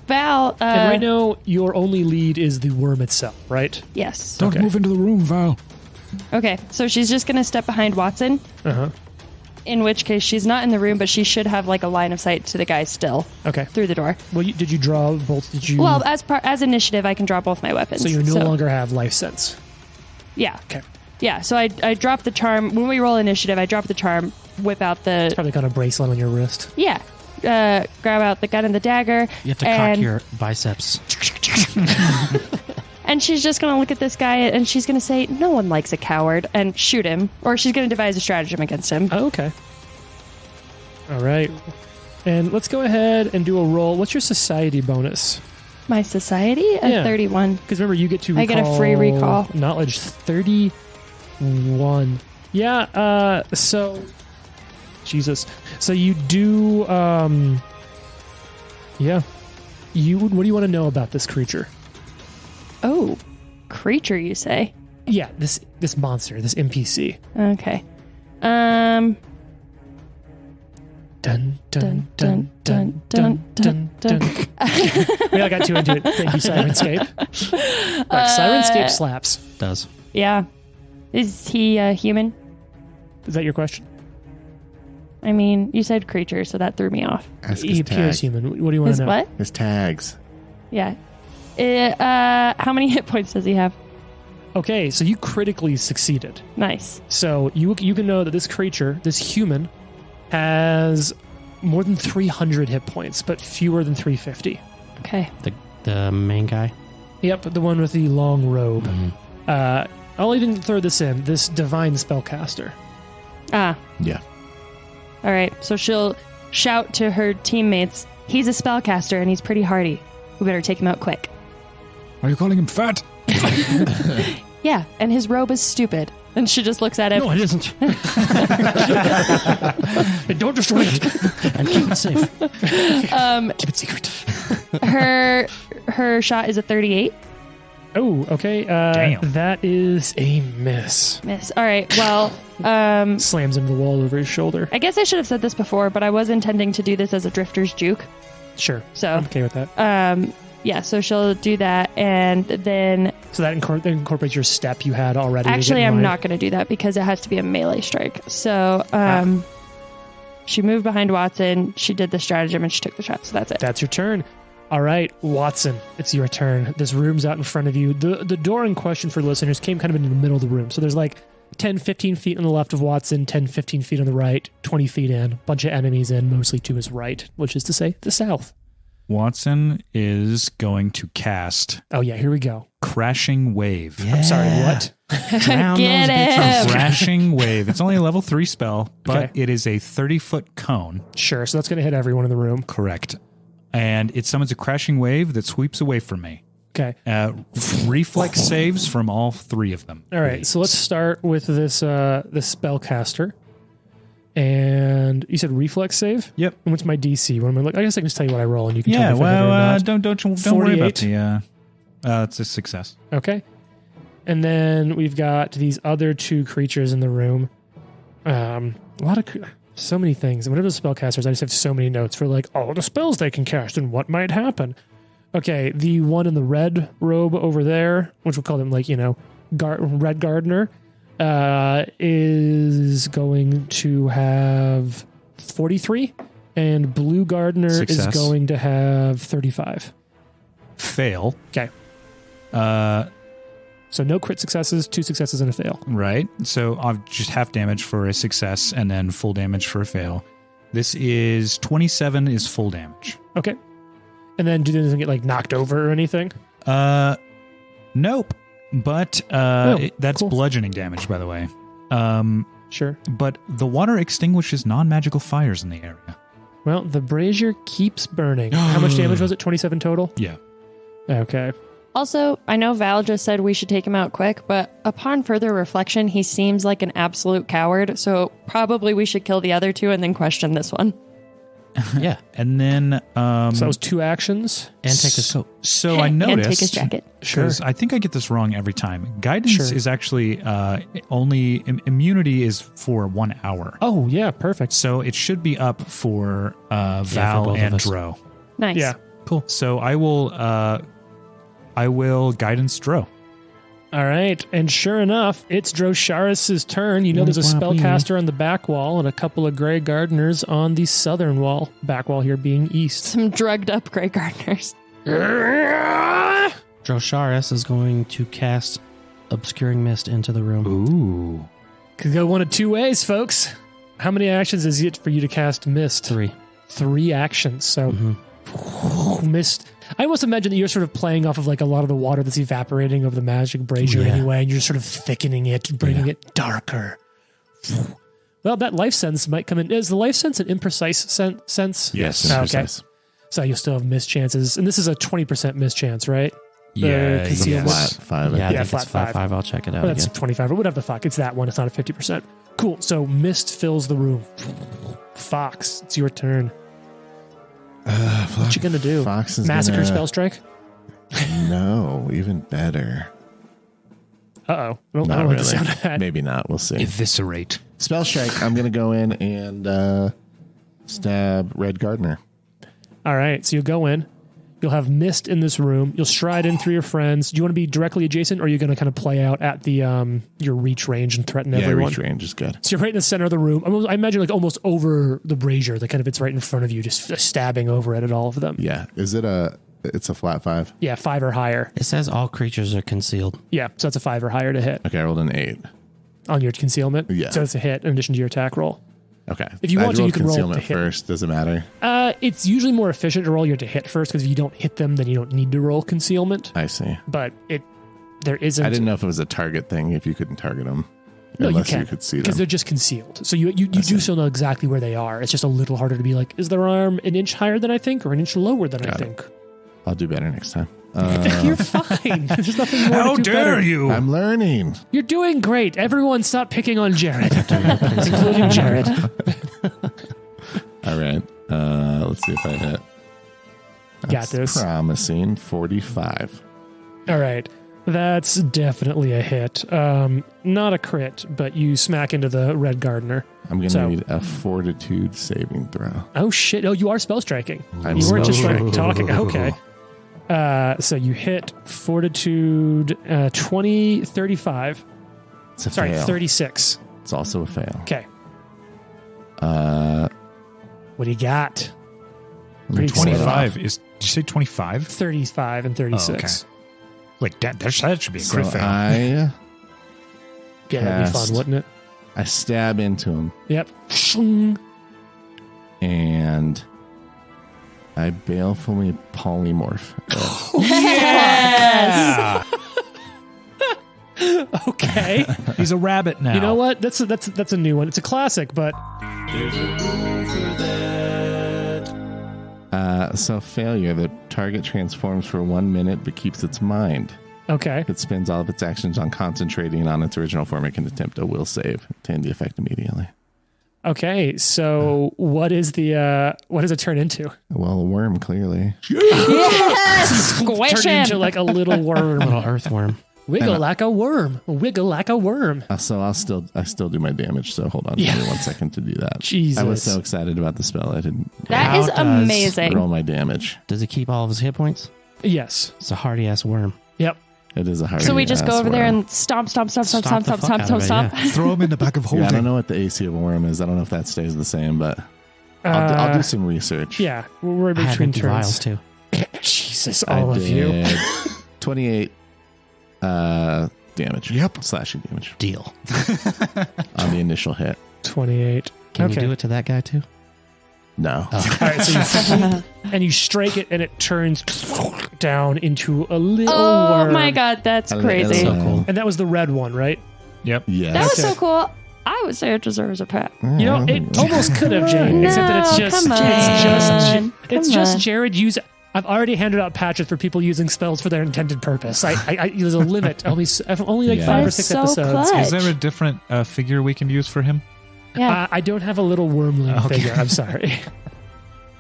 Val, And right now, your only lead is the worm itself, right? yes. Don't Okay. move into the room, Val. Okay, so she's just going to step behind Watson, Uh-huh. in which case she's not in the room, but she should have like a line of sight to the guy still Okay. through the door. Well, did you draw both? Did you? Well, as initiative, I can draw both my weapons. so you no longer have life sense. Yeah. Okay. Yeah, so I drop the charm. When we roll initiative, I drop the charm, whip out the... Probably got a bracelet on your wrist. Yeah. Grab out the gun and the dagger. You have to cock your biceps. And she's just going to look at this guy and she's going to say, no one likes a coward, and shoot him. Or she's going to devise a stratagem against him. Oh, okay. All right. And let's go ahead and do a roll. What's your society bonus? My society? A Yeah. 31. Because remember, you get to I get a free recall. Knowledge 31. Yeah, so... Jesus. So you do, yeah. What do you want to know about this creature? Oh, creature, you say? Yeah, this monster, this NPC. Okay. Dun, dun, dun, dun, dun, dun, dun, dun. Wait, I got too into it. Thank you, Syrinscape. Like, Syrinscape slaps. Does. Yeah. Is he human? Is that your question? I mean, you said creature, so that threw me off. Ask He his appears tag. human. What do you want His to know? what? His tags. Yeah. How many hit points does he have? Okay, so you critically succeeded. Nice. So you can know that this creature, this human, has more than 300 hit points, but fewer than 350. Okay. The main guy? Yep, the one with the long robe. Mm-hmm. I'll even throw this in. This divine spellcaster. Ah. Yeah. All right. So she'll shout to her teammates, he's a spellcaster and he's pretty hardy. We better take him out quick. Are you calling him fat? Yeah, and his robe is stupid. And she just looks at him. No, it isn't. Don't destroy it. And keep it safe. Keep it secret. Her shot is a 38. Oh, okay. Damn. That is a miss. Miss. All right. Well, Slams into the wall over his shoulder. I guess I should have said this before, but I was intending to do this as a drifter's juke. Sure. So, I'm okay with that. yeah, so she'll do that, and then So that incorporates your step you had already. to get actually in I'm line. not going to do that because it has to be a melee strike. So, she moved behind Watson, she did the stratagem, and she took the shot. So that's it. That's your turn. All right, Watson, it's your turn. This room's out in front of you. The door in question for listeners came kind of into the middle of the room. So there's like 10, 15 feet on the left of Watson, 10, 15 feet on the right, 20 feet in, bunch of enemies in, mostly to his right, which is to say the south. Watson is going to cast Oh, yeah, here we go. Crashing Wave. I'm sorry, what? Drown Get those him. bitches. Crashing Wave. It's only a level 3 spell, but Okay. it is a 30-foot cone. Sure, so that's going to hit everyone in the room. Correct. And it summons a crashing wave that sweeps away from me. Okay. Reflex saves from all 3 of them. All right, so let's start with this spellcaster. And you said reflex save? Yep. And what's my DC? What am I look? I guess I can just tell you what I roll, and you can tell Yeah, me if I hit it or well, not. don't worry about 48. it's a success. Okay. And then we've got these other 2 creatures in the room. So many things. And whenever the spellcasters, I just have so many notes for like all the spells they can cast and what might happen. Okay, the one in the red robe over there, which we'll call them like, Red Gardener, is going to have 43, and Blue Gardener Success. is going to have 35. Fail. Okay. So no crit successes, 2 successes, and a fail. Right. So I've just half damage for a success and then full damage for a fail. This is 27 is full damage. Okay. And then doesn't get like knocked over or anything? Nope. But that's cool. bludgeoning damage, by the way. Sure. But the water extinguishes non-magical fires in the area. Well, the brazier keeps burning. How much damage was it? 27 total? Yeah. Okay. Also, I know Val just said we should take him out quick, but upon further reflection, he seems like an absolute coward, so probably we should kill the other 2 and then question this one. Yeah. And then... so that was 2 actions. And take his coat. So I noticed... And take his jacket. Because I think I get this wrong every time. Guidance is actually only... Immunity is for 1 hour. Oh, yeah, perfect. So it should be up for Val both of and us. Dro. Nice. Yeah. Cool. So I will guidance Dro. All right. And sure enough, it's Drosharis' turn. There's a spellcaster on the back wall and a couple of Grey Gardeners on the southern wall. Back wall here being east. Some drugged up Grey Gardeners. Drosharis is going to cast Obscuring Mist into the room. Ooh. Could go one of 2 ways, folks. How many actions is it for you to cast Mist? 3. 3 actions. So, Mist. I almost imagine that you're sort of playing off of like a lot of the water that's evaporating over the magic brazier anyway, and you're sort of thickening it, bringing it darker. Well, that life sense might come in. Is the life sense an imprecise sense? Yes, imprecise. Okay. So you'll still have miss chances. And this is a 20% miss chance, right? Yeah. concealment. Flat 5. Yeah, I think flat it's 5. I'll check it out Well, that's again. 25 or whatever the fuck. It's that one. It's not a 50%. Cool. So mist fills the room. Fox, it's your turn. What you gonna do? Fox is Massacre spell strike? No, even better. Uh-oh. I don't Not like really. the sound of that. Maybe not. We'll see. Eviscerate. Spell strike. I'm going to go in and stab Red Gardener. All right. So you'll go in. You'll have mist in this room. You'll stride in through your friends. Do you want to be directly adjacent, or are you going to kind of play out at the your reach range and threaten everyone? Reach range is good. So you're right in the center of the room. I imagine like almost over the brazier. That kind of it's right in front of you, just stabbing over it at all of them. Yeah. Is it it's a flat 5? Yeah, 5 or higher. It says all creatures are concealed. Yeah, so that's a 5 or higher to hit Okay, I rolled an 8. on your concealment. Yeah. So it's a hit in addition to your attack roll. Okay. If you want to, you can roll concealment to hit. first. Does it matter? It's usually more efficient to roll your to hit first, because if you don't hit them, then you don't need to roll concealment. I see. But there isn't. I didn't know if it was a target thing, if you couldn't target them. No, unless you you can, could see because them. they're just concealed. So you do still know exactly where they are. It's just a little harder to be like, is their arm an inch higher than I think, or an inch lower than I Got it. think? I'll do better next time. You're fine. There's nothing more How to do dare better. you? I'm learning. You're doing great. Everyone stop picking on Jared, including Jared. All right. Let's see if I hit. Got this. Promising. 45. All right. That's definitely a hit. Not a crit, but you smack into the Red Gardener. I'm going to So- need a fortitude saving throw. Oh, shit. Oh, you are spell striking. I'm You weren't just spell- talking. Okay. So you hit fortitude 35. It's a Sorry, fail. 36. It's also a fail. Okay. Uh, What do you got? let me Pretty pull it 25 up. is. Did you say 25? 35 and 36. Wait, that should be a So crit fail. I Yeah, that'd be Cast. fun, wouldn't it? stab into him Yep. Shing. and I balefully polymorph. Yeah. Okay. He's a rabbit now. You know what? That's a new one. It's a classic, but So failure. The target transforms for 1 minute but keeps its mind. okay. If it spends all of its actions on concentrating on its original form, it can attempt a will save to end the effect immediately. Okay, so what does it turn into? Well, a worm, clearly. Yes! Squish Turn him! into like a little worm. Little earthworm. Wiggle like a worm. Wiggle like a worm. So I still do my damage. So hold on, give me 1 second to do that. Jesus. I was so excited about the spell. I didn't That is amazing. roll my damage. Does it keep all of his hit points? Yes. It's a hardy ass worm. Yep. It is a hard. So we just go over there and stomp. Stomp the fuck out of it, yeah. Throw him in the back of holding. I don't know what the AC of a worm is. I don't know if that stays the same, but I'll do some research. Yeah, we're I have between empty vials turns. too. Jesus, all of you. 28 damage. Yep. Slashing damage Deal. on the initial hit. 28. Can Okay. you do it to that guy too? No. All right, so and you strike it, and it turns down into a little Oh worm. my god, that's I- crazy. so cool. And that was the red one, right? Yep. Yes. That was Okay. so cool. I would say it deserves a pat. You know, it almost could have, Jane, No, except that come on. it's Come just on. Jared use. I've already handed out patches for people using spells for their intended purpose. There's a limit. Only like Yeah. 5 or That's 6 so episodes. clutch. Is there a different figure we can use for him? Yeah. I don't have a little wormling Okay. figure. I'm sorry.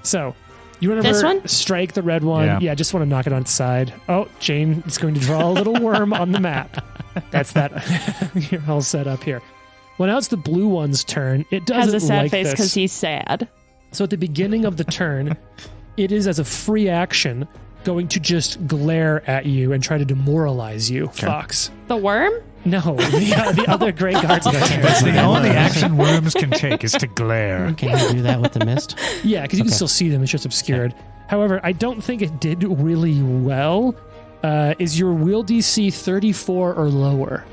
So, you want This to one? strike the red one? Yeah. Yeah, just want to knock it on its side. Oh, Jane is going to draw a little worm on the map. That's that. You're all set up here. Well, now it's the blue one's turn. It doesn't Has a sad like face this. because he's sad. So at the beginning of the turn, it is as a free action going to just glare at you and try to demoralize you, Fox. The worm? No, the other Grey Guards. That's the only action worms can take is to glare. Can you do that with the mist? Yeah, because you can Okay. still see them. It's just obscured. However, I don't think it did really well. Is your will DC 34 or lower?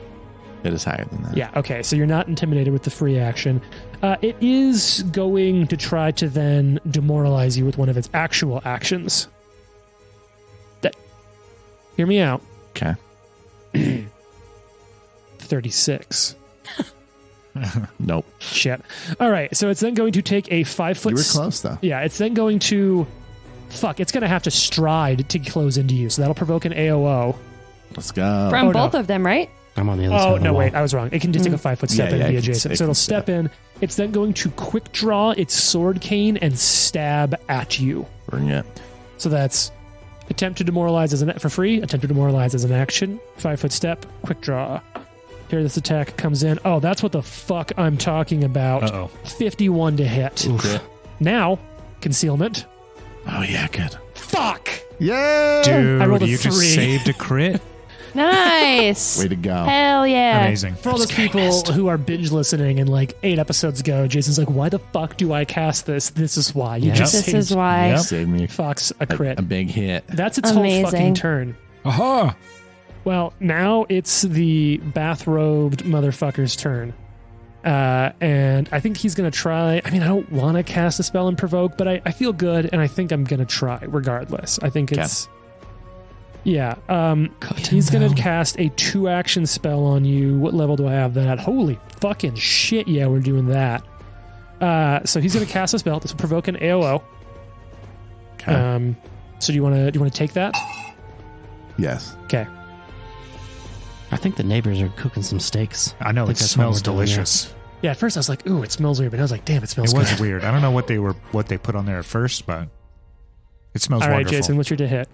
It is higher than that. Yeah, okay. So you're not intimidated with the free action. It is going to try to then demoralize you with one of its actual actions. Hear me out. Okay. 36. Nope. Shit. All right, so it's then going to take a 5 foot. You were close though. Yeah, it's then going to. Fuck, it's going to have to stride to close into you, so that'll provoke an AOO. Let's go. From Oh, no. both of them, right? I'm on the other side Oh, of the no, wall. wait, I was wrong. It can just take a 5 foot step Yeah, and yeah, be it can- adjacent. it So it'll can step in. It's then going to quick draw its sword cane and stab at you. Bring it. So that's attempt to demoralize as for free, attempt to demoralize as an action, 5 foot step, quick draw. Here this attack comes in. Oh, that's what the fuck I'm talking about. Uh-oh. 51 to hit. Now, concealment. Oh yeah, good. Fuck! Yeah. I rolled Dude, a you just 3. saved a crit. Nice. Way to go. Hell yeah. Amazing. For all those people who are binge listening and like 8 episodes ago, Jason's like, why the fuck do I cast this? This is why. You Yep. just This saved is why. Yep. Saved me Fox a crit. a big hit. That's its whole fucking Amazing. turn. Aha! Well, now it's the bathrobed motherfucker's turn. And I think he's going to try. I mean, I don't want to cast a spell and provoke, but I feel good, and I think I'm going to try regardless. I think it's. Yeah. He's going to cast a 2-action spell on you. What level do I have that at? Holy fucking shit. Yeah, we're doing that. So he's going to cast a spell. This will provoke an AOO. Okay. So do you want to take that? Yes. Okay. I think the neighbors are cooking some steaks. I know, I it think that's what smells we're doing, delicious. Yeah, at first I was like, ooh, it smells weird, but I was like, damn, it smells It good. was weird. I don't know what they put on there at first, but it smells All right, wonderful. Jason, what's your to hit?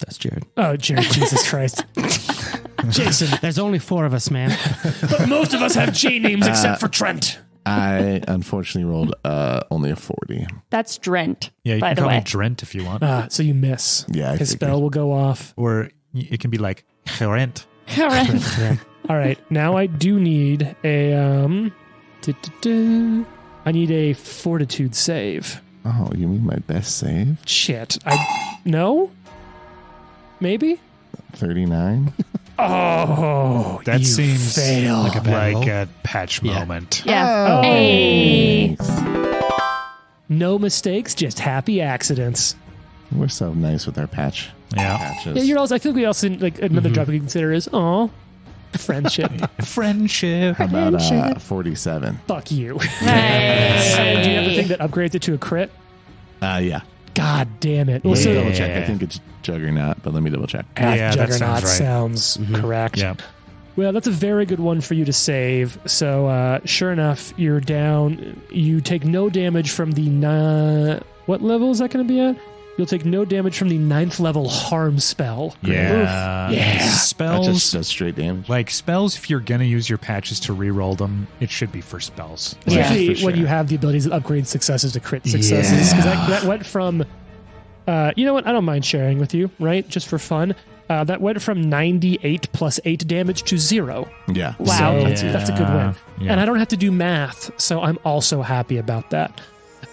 That's Jared. Oh, Jared, Jesus Christ. Jason, There's only 4 of us, man. but most of us have J names except for Trent. I unfortunately rolled only a 40. That's Drent, Yeah, you by can the call me way. Drent if you want. So you miss. Yeah, I His figured. spell will go off. Or it can be like Gerent. Correct. All right, now I do need a I need a fortitude save. Oh, you mean my best save? Shit. No? Maybe? 39? Oh, That you seems fail. like a bad roll. a patch Yeah. moment. Yeah. Oh. Hey. No mistakes, just happy accidents. We're so nice with our patches. Yeah. Yeah, you're also. I think we also like another drop we can consider is friendship. Friendship. How about 47? Fuck you. Hey. Do you have the thing that upgrades it to a crit? Yeah. God damn it. Well, Let me so double check. I think it's Juggernaut, but let me double check. half Yeah, that Juggernaut sounds right. sounds correct. Yeah. Well, that's a very good one for you to save. So, sure enough, you're down. You take no damage from the... What level is that going to be at? You'll take no damage from the 9th level harm spell. Yeah. Yeah. Spells. That just does straight damage. Like spells, if you're going to use your patches to reroll them, it should be for spells. Yeah. Especially for when sure. you have the abilities to upgrade successes to crit successes. Because that went from... you know what? I don't mind sharing with you, right? Just for fun. That went from 98 plus 8 damage to 0. Yeah. Wow. So that's a good win. Yeah. And I don't have to do math, so I'm also happy about that.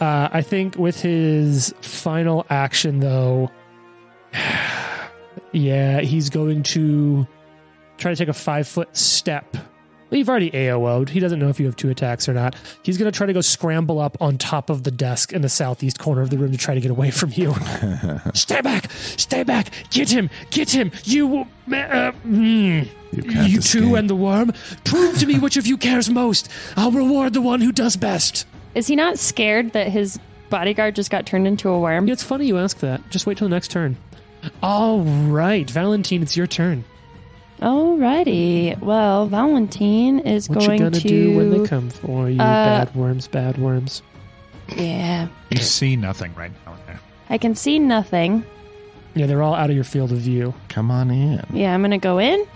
I think with his final action, though, yeah, he's going to try to take a 5-foot step. Well, you've already AO'd. He doesn't know if you have 2 attacks or not. He's going to try to go scramble up on top of the desk in the southeast corner of the room to try to get away from you. Stay back! Stay back! Get him! Get him! You two and the worm, prove to me which of you cares most. I'll reward the one who does best. Is he not scared that his bodyguard just got turned into a worm? Yeah, it's funny you ask that. Just wait till the next turn. All right, Valentine, it's your turn. Alrighty. Well, Valentine is What going you gonna to do when they come for you, bad worms, bad worms? Yeah. You see nothing right now. I can see nothing. Yeah, they're all out of your field of view. Come on in. Yeah, I'm gonna go in.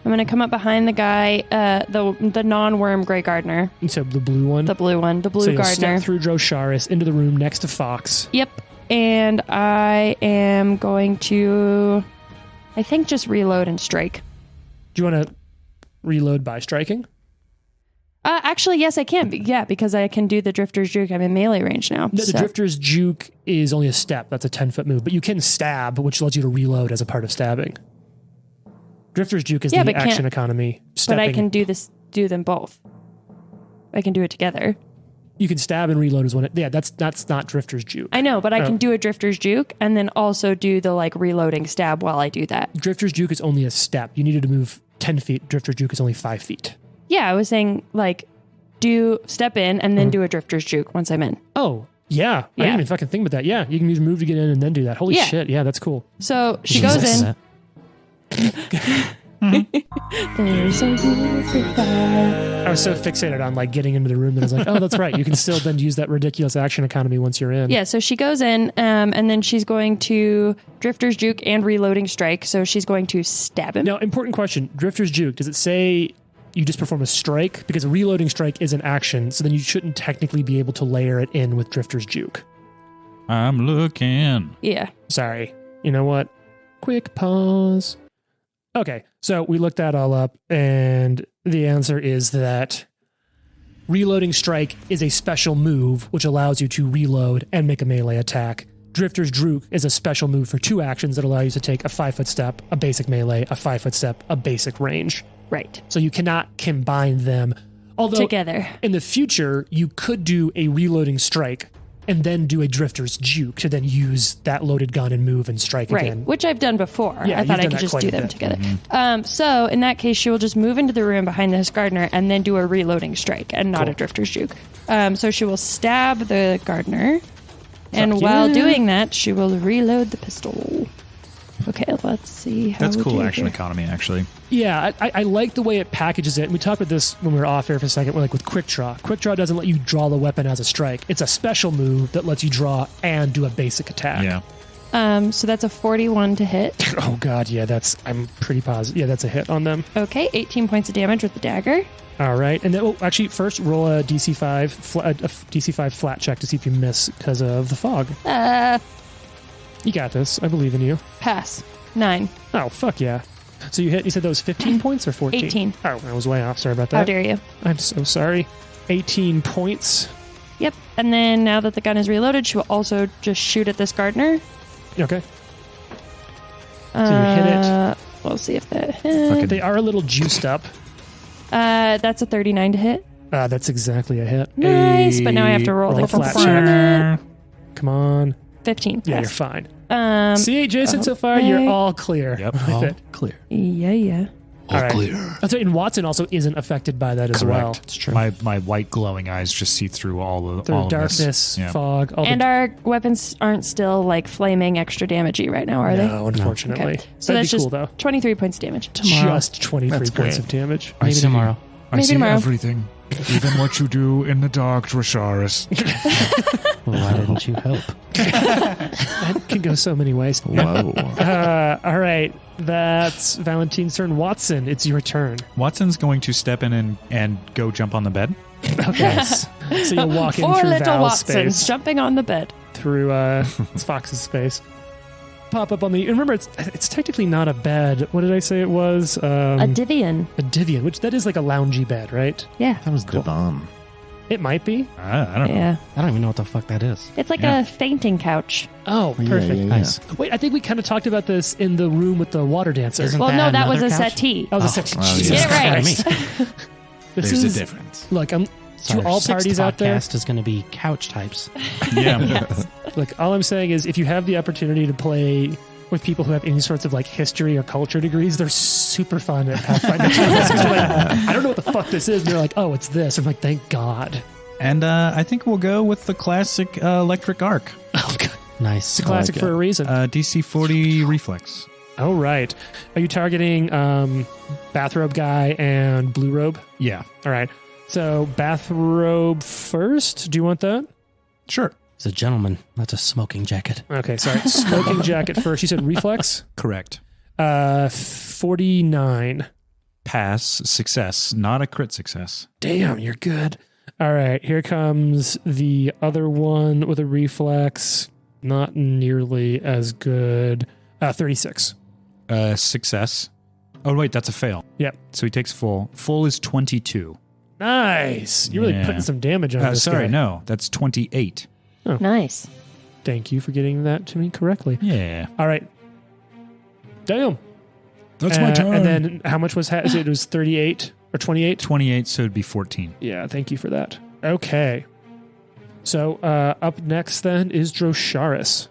I'm gonna come up behind the guy, the non-worm Grey Gardener, So the blue one. the blue one, the blue so you'll gardener. step through Drosharis into the room next to Fox. Yep. And I am going to, I think, just reload and strike. Do you want to reload by striking? Actually, yes, I can. Yeah, because I can do the Drifter's Juke. I'm in melee range now. The Drifter's Juke is only a step. That's a 10-foot move. But you can stab, which allows you to reload as a part of stabbing. Drifter's Juke is the but action economy. But Stepping. I can do them both. I can do it together. You can stab and reload as one. Yeah, that's not Drifter's Juke. I know, but I can do a Drifter's Juke and then also do the reloading stab while I do that. Drifter's Juke is only a step. You needed to move 10 feet. Drifter's Juke is only 5 feet. Yeah, I was saying do step in and then do a Drifter's Juke once I'm in. Oh, yeah. I didn't even fucking think about that. Yeah, you can use move to get in and then do that. Holy Yeah. shit. Yeah, that's cool. So she goes in. I was so fixated on getting into the room that I was like, oh, that's right. You can still then use that ridiculous action economy once you're in. Yeah, so she goes in, and then she's going to Drifter's Juke and Reloading Strike. So she's going to stab him. Now, important question. Drifter's Juke, does it say you just perform a strike? Because a Reloading Strike is an action, so then you shouldn't technically be able to layer it in with Drifter's Juke. I'm looking. Yeah. Sorry. You know what? Quick pause. Okay, so we looked that all up, and the answer is that Reloading Strike is a special move which allows you to reload and make a melee attack. Drifter's Juke is a special move for 2 actions that allow you to take a 5-foot step, a basic melee, a 5-foot step, a basic range. Right. So you cannot combine them. Although Together. in the future, you could do a Reloading Strike and then do a Drifter's Juke to then use that loaded gun and move and strike Right, again. which I've done before. Yeah, I thought you've I done could that just quite do a them bit. together. So in that case, she will just move into the room behind this gardener and then do a Reloading Strike and not a Drifter's Juke. So she will stab the gardener, and while doing that, she will reload the pistol. Okay, let's see how That's we cool do action here. economy, actually. Yeah, I like the way it packages it. And we talked about this when we were off air for a second. We're with Quick Draw. Quick Draw doesn't let you draw the weapon as a strike. It's a special move that lets you draw and do a basic attack. Yeah. So that's a 41 to hit. Oh, God, yeah, I'm pretty positive. Yeah, that's a hit on them. Okay, 18 points of damage with the dagger. All right. And then, actually, first roll a DC5 flat check to see if you miss because of the fog. You got this. I believe in you. Pass. 9. Oh, fuck yeah. So you said those 15 points or 14? 18. Oh, I was way off. Sorry about that. How dare you? I'm so sorry. 18 points. Yep. And then now that the gun is reloaded, she will also just shoot at this gardener. Okay. So you hit it. We'll see if that hits. They are a little juiced up. That's a 39 to hit. That's exactly a hit. Nice, but now I have to roll Roll the a flat component. Come on. 15. Yeah, pass. you're fine. Um, See, Jason, so far okay. you're all clear. Yep. with All it. clear. Yeah. All right. That's right. And Watson also isn't affected by that as well. It's true. My white glowing eyes just see through all Through of darkness, this. Yeah. fog. And our weapons aren't still like flaming extra damagey right now, are they? No, unfortunately. Okay. So That'd that's be just cool, though. 23 points damage. Just 23 That's points great. of damage. I Maybe see- tomorrow. I Maybe see tomorrow. everything, even what you do in the dark, Drosharis. Why didn't you help? That can go so many ways. Whoa. All right. That's Valentine's turn. Watson, it's your turn. Watson's going to step in and go jump on the bed. Okay. So you'll walk in Four through little Val's Watsons space. jumping on the bed. Through it's Fox's space. Pop up on the. And remember, it's technically not a bed. What did I say it was? A Divian. A divan, which that is like a loungy bed, right? Yeah. That was divan. It might be. I don't know. Yeah. I don't even know what the fuck that is. It's like Yeah. a fainting couch. Oh, Yeah, perfect. yeah, yeah. Nice. Wait, I think we kind of talked about this in the room with the water dancer. Isn't Well, no, that was another a couch? settee. Oh, the Oh, section. oh, Jesus yeah. Get it right. Christ. This There's is, a difference. Look, I'm So to our all sixth parties out there. podcast is going to be couch types. Yeah. Look, all I'm saying is if you have the opportunity to play with people who have any sorts of like history or culture degrees, they're super fun at Pathfinder. 'Cause you're like, I don't know what the fuck this is. And they're like, oh, it's this. I'm like, thank God. And I think we'll go with the classic electric arc. Oh, God. Nice. It's a classic like for a reason. DC 40 reflex. All right. Are you targeting bathrobe guy and blue robe? Yeah. All right. So bathrobe first. Do you want that? Sure. He's a gentleman. That's a smoking jacket. Okay, sorry. Smoking jacket first. You said reflex? Correct. 49. Pass, success, not a crit success. Damn, you're good. All right, here comes the other one with a reflex. Not nearly as good. 36. Success. Oh, wait, that's a fail. Yep. So he takes full. Full is 22. Nice. You're really Yeah. putting some damage on this Sorry, guy. no. That's 28. Nice. Thank you for getting that to me correctly. Yeah. All right. Damn. That's my turn. And then how much was it? Was 38 or 28? 28, so it'd be 14. Yeah, thank you for that. Okay. So up next then is Drosharis.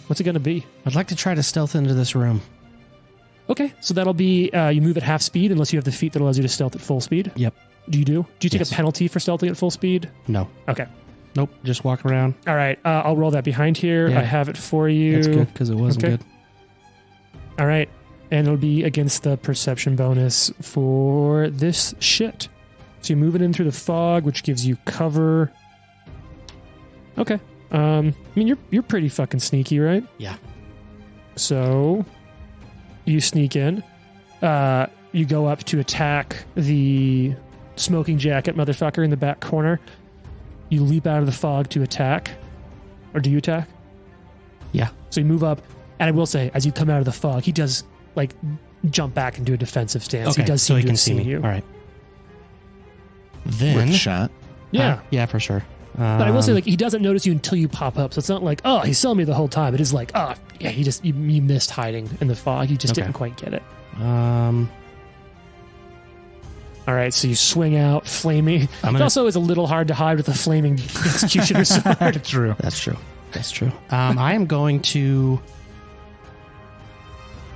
What's it going to be? I'd like to try to stealth into this room. Okay, so that'll be you move at half speed unless you have the feat that allows you to stealth at full speed. Yep. Do you do? Do you take Yes. a penalty for stealthing at full speed? No. Okay. Nope. Just walk around. All right, I'll roll that behind here. Yeah. I have it for you. That's good because it wasn't Okay. good. All right, and it'll be against the perception bonus for this shit. So you move it in through the fog, which gives you cover. Okay. I mean, you're pretty fucking sneaky, right? Yeah. So you sneak in. You go up to attack the smoking jacket motherfucker in the back corner. You leap out of the fog to attack. Or do you attack? Yeah. So you move up, and I will say, as you come out of the fog, he does like jump back into a defensive stance. Okay. He does so seem he to can have see seen me. you. All right. Then. With shot. Yeah. Yeah, for sure. But I will say, like, he doesn't notice you until you pop up. So it's not like, oh, he saw me the whole time. It is like, oh, yeah, you missed hiding in the fog. You just Okay. didn't quite get it. All All right, so you swing out, flaming. It also is a little hard to hide with a flaming executioner sword. True. That's true. That's true. I am going to.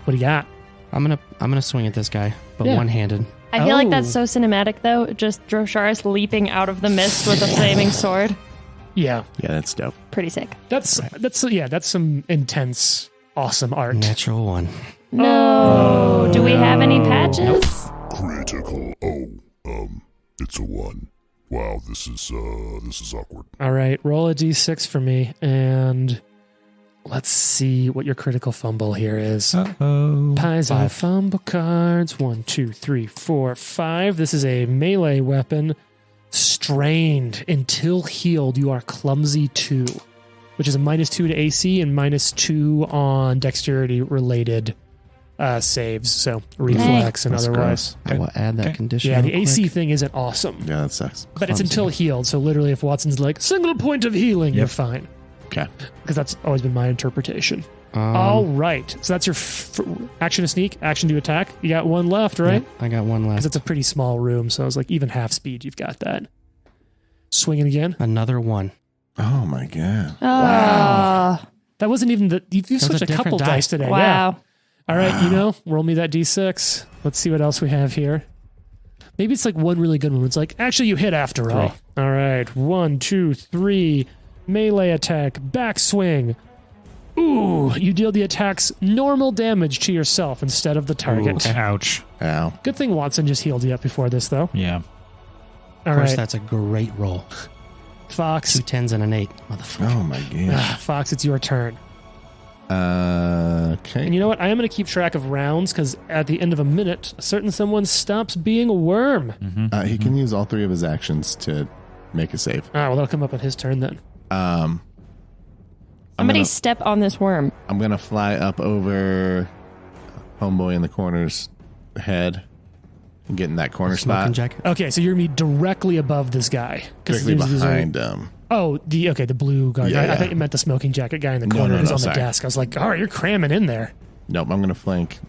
What do you got? I'm gonna swing at this guy, but Yeah. one-handed. I feel like Oh. that's so cinematic, though. Just Drosharis leaping out of the mist with a flaming sword. Yeah, Yeah, that's dope. Pretty sick. that's some intense, awesome art. Natural one. No. Do we have any patches? Critical. Oh, it's a 1. Wow, this is awkward. All right, roll a d6 for me, and let's see what your critical fumble here is. Uh-oh. Pies on 5. fumble cards. 1, 2, 3, 4, 5. This is a melee weapon. Strained until healed. You are clumsy 2, which is a -2 to AC and -2 on dexterity related saves. So reflex and That's otherwise. I will add that Okay. condition. Yeah, the real AC quick. thing isn't awesome. Yeah, that sucks. But it's Clumsy. until healed. So literally, if Watson's like, single point of healing, you're Yep. fine. Okay. Because that's always been my interpretation. All right. So that's your action to sneak, action to attack. You got one left, right? Yeah, I got one Because left. it's a pretty small room. So I was like, even half speed, you've got that. Swinging again. Another 1. Oh my god. Wow. That wasn't even the. You was switched a a couple different dice die. today. Wow. All right, roll me that D6. Let's see what else we have here. Maybe it's like one really good one. It's like, actually, you hit after all. All right, 1, 2, 3. Melee attack, backswing. Ooh, you deal the attack's normal damage to yourself instead of the target. Ooh, ouch. Ow. Good thing Watson just healed you up before this, though. Yeah. All Of course, right, that's a great roll. Fox. 2 10s and an 8. Motherfucker. Oh my god. Fox, it's your turn. Okay. And you know what? I am going to keep track of rounds because at the end of a minute, a certain someone stops being a worm. He can use all 3 of his actions to make a save. Well, that'll come up on his turn then. Somebody step on this worm. I'm gonna fly up over homeboy in the corner's head and get in that corner Smoking spot. jacket. Okay, so you're going to be directly above this guy. 'Cause Directly these are- behind him. Oh, the blue guard. Yeah, I yeah. thought you meant the smoking jacket guy in the No, corner no, who's no, on the sorry. desk. I was like, all right, you're cramming in there. Nope, I'm gonna flank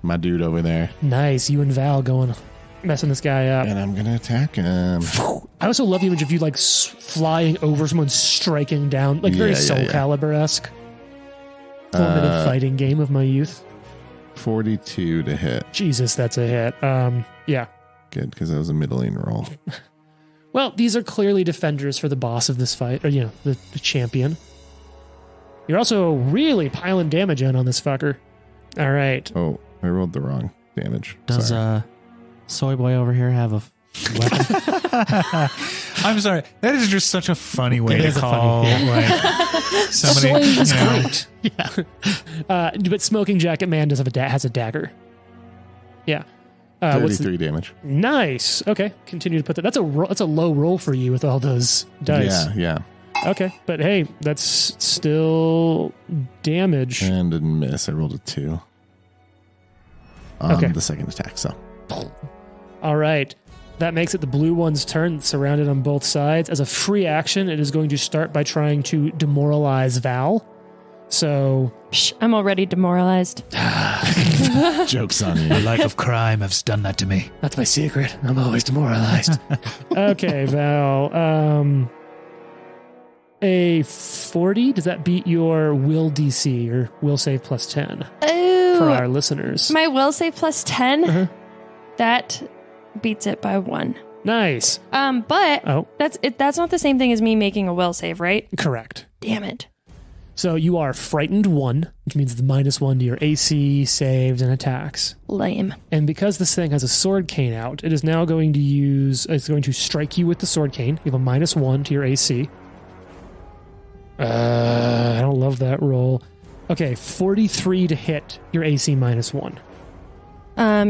my dude over there. Nice. You and Val going, messing this guy up. And I'm gonna attack him. I also love the image of you like flying over someone, striking down, like very Yeah, Soul yeah. Calibur-esque. 4-minute fighting game of my youth. 42 to hit. Jesus, that's a hit. Yeah. Good, because that was a middling roll. Well, these are clearly defenders for the boss of this fight, or, the champion. You're also really piling damage in on this fucker. All right. Oh, I rolled the wrong damage. Does Sorry. Soy Boy over here have a weapon? I'm sorry. That is just such a funny way It to is a call funny- like somebody. Soy is you know, great. But Smoking Jacket Man does have has a dagger. Yeah. What's the, 33 damage. nice. Okay. Continue to put that. That's a low roll for you with all those dice. Yeah. Okay. But hey, that's still damage. And didn't miss. I rolled a 2 on Okay. the second attack. So All right. That makes it the blue one's turn, surrounded on both sides. As a free action, it is going to start by trying to demoralize Val. So, Psh, I'm already demoralized. joke's on you. the life of crime has done that to me. that's my secret. I'm always demoralized. Okay, Val. A 40, does that beat your will DC, your will save plus 10 for our Oh, listeners? my will save plus 10. Uh-huh. That beats it by 1. Nice. But Oh, that's not the same thing as me making a will save, right? correct. Damn it. So you are frightened 1, which means the -1 to your AC, saves, and attacks. Lame. And because this thing has a sword cane out, it is now going to strike you with the sword cane. You have a -1 to your AC. I don't love that roll. Okay, 43 to hit your AC -1.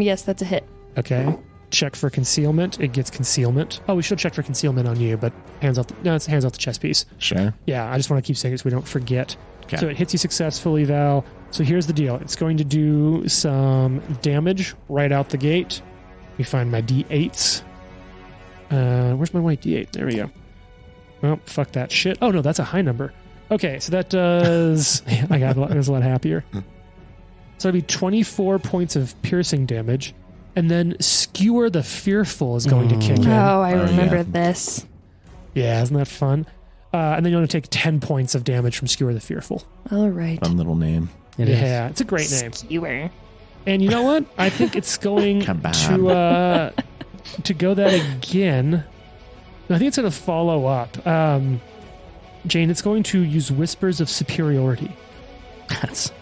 Yes, that's a hit. Okay. Check for concealment. It gets concealment. Oh, we should check for concealment on you, but it's hands off the chess piece. Sure. Yeah, I just want to keep saying it so we don't forget. Okay. So it hits you successfully, Val. So here's the deal. It's going to do some damage right out the gate. Let me find my D8s. Where's my white D8? There we go. Well, fuck that shit. Oh, no, that's a high number. Okay, so that does... I was a lot happier. So it'd be 24 points of piercing damage. And then Skewer the Fearful is going to kick in. Oh, I remember yeah. this. Yeah, isn't that fun? And then you're going to take 10 points of damage from Skewer the Fearful. All right. Fun little name. It is. Yeah, it's a great name. Skewer. And you know what? I think it's going to go that again. I think it's going to follow up. Jane, it's going to use Whispers of Superiority.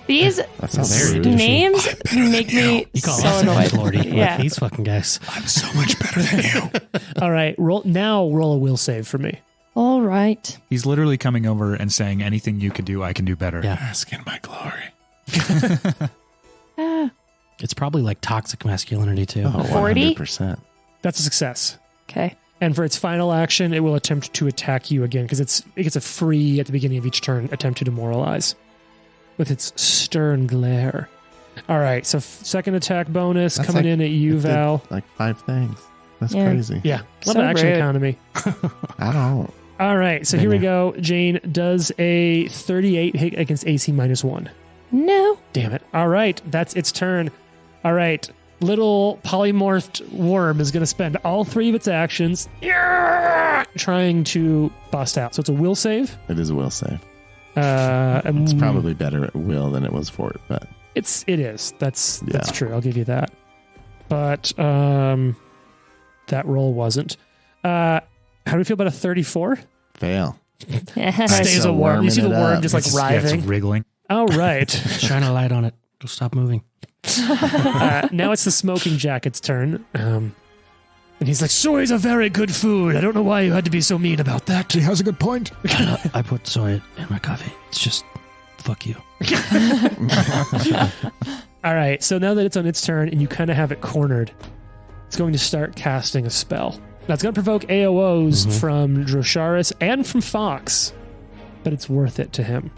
These That sounds very rude. names make me You call so us annoyed. Lordy. Yeah. Like these fucking guys. I'm so much better than you. All right, roll a will save for me. All right. He's literally coming over and saying, anything you can do, I can do better. Yeah. Bask in my glory. Ah, It's probably like toxic masculinity too. Oh, 40? 100%. That's a success. okay. And for its final action, it will attempt to attack you again because it gets a free at the beginning of each turn attempt to demoralize with its stern glare. All right, so second attack bonus That's coming like- in at you, It did, Val. like 5 things. That's Yeah. crazy. Yeah, love So the action rude. economy. I don't. All right, so here we go. Jane does a 38 hit against AC -1. No. Damn it. All right, that's its turn. All right, little polymorphed worm is going to spend all 3 of its actions trying to bust out. So it's a will save. It is a will save. And It's probably better at will than it was fort, but It is. That's true. I'll give you that. But that roll wasn't. How do we feel about a 34? Fail. Stays a worm. You see the worm just like writhing. It's wriggling. Oh, right. Shine a light on it. It'll stop moving. Now it's the smoking jacket's turn. And he's like, soy's a very good food. I don't know why you had to be so mean about that. He has a good point. I put soy in my coffee. It's just, fuck you. All right, so now that it's on its turn and you kind of have it cornered, it's going to start casting a spell. Now, it's going to provoke AOs from Drosharis and from Fox, but it's worth it to him.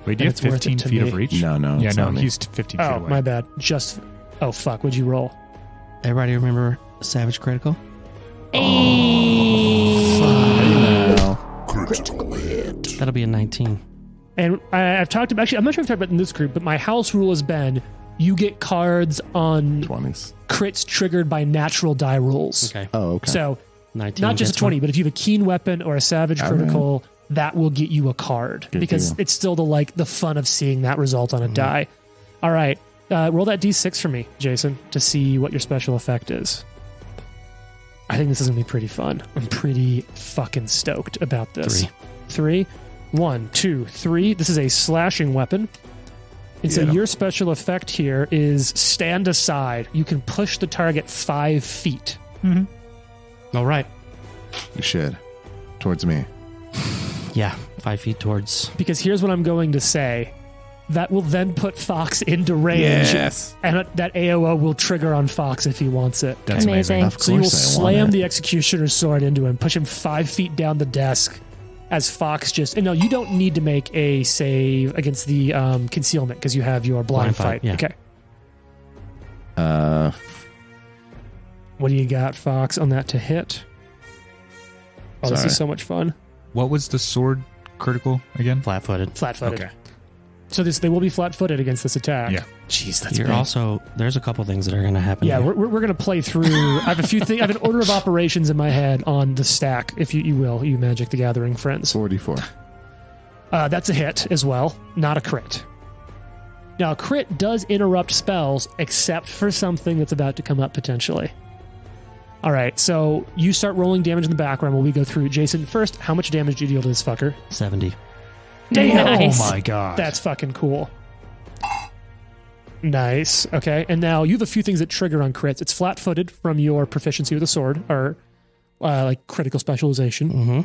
Wait, do you And have it's worth it 15 to feet me. of reach? No, Yeah, it's no, not me. he's 15 feet Oh, away. my bad. Oh, fuck. What'd you roll? Everybody remember Savage Critical? Critical hit. That'll be a 19. And I've talked about, actually, I'm not sure if I've talked about it in this group, but my house rule has been you get cards on 20s. crits triggered by natural die rules. Okay. Oh, okay. So 19. not just a gets 20, one. but if you have a keen weapon or a savage All critical, that will get you a card Good because deal. it's still the fun of seeing that result on a die. All right. Roll that D6 for me, Jason, to see what your special effect is. I think this is going to be pretty fun. I'm pretty fucking stoked about this. 3. 1, 2, 3. This is a slashing weapon. And so Yeah. your special effect here is stand aside. You can push the target 5 feet. All right. You should. Towards me. Yeah. 5 feet towards. Because here's what I'm going to say. That will then put Fox into range. Yes. And that AOO will trigger on Fox if he wants it. That's amazing. Amazing. So you will course I want slam it. the Executioner's sword into him, push him 5 feet down the desk as Fox just... And no, you don't need to make a save against the concealment because you have your blind fight. yeah. Okay. Uh, What do you got, Fox, on that to hit? Oh, this Sorry. is so much fun. What was the sword critical again? Flat-footed. Flat-footed. Okay. So they will be flat-footed against this attack. Yeah. Jeez, that's You're big. also, there's a couple things that are going to happen. Yeah, here. we're going to play through. I have a few things. I have an order of operations in my head on the stack, if you will, you Magic the Gathering friends. 44. That's a hit as well, not a crit. Now, a crit does interrupt spells, except for something that's about to come up potentially. All right, so you start rolling damage in the background while we go through. Jason, first, how much damage do you deal to this fucker? 70. Damn! Nice. Oh my god. That's fucking cool. Nice. Okay, and now you have a few things that trigger on crits. It's flat-footed from your proficiency with a sword, or like critical specialization. Mm-hmm.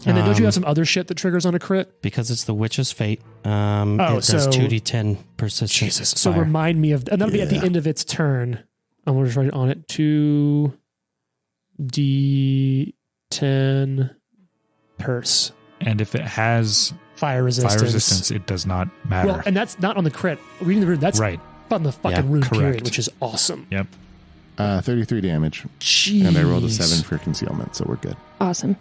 And then don't you have some other shit that triggers on a crit? Because it's the Witch's Fate. It does so- 2d10 persistent. Jesus. So fire. remind me of, and that'll be at the Yeah. end of its turn. I'm going to write on it 2d10 purse. And if it has Fire resistance. fire resistance, it does not matter. Well, and that's not on the crit. Reading the rune, that's right. on the fucking Yeah, rune correct. period, which is awesome. Yep. 33 damage. Jeez. And I rolled a 7 for concealment, so we're good. Awesome.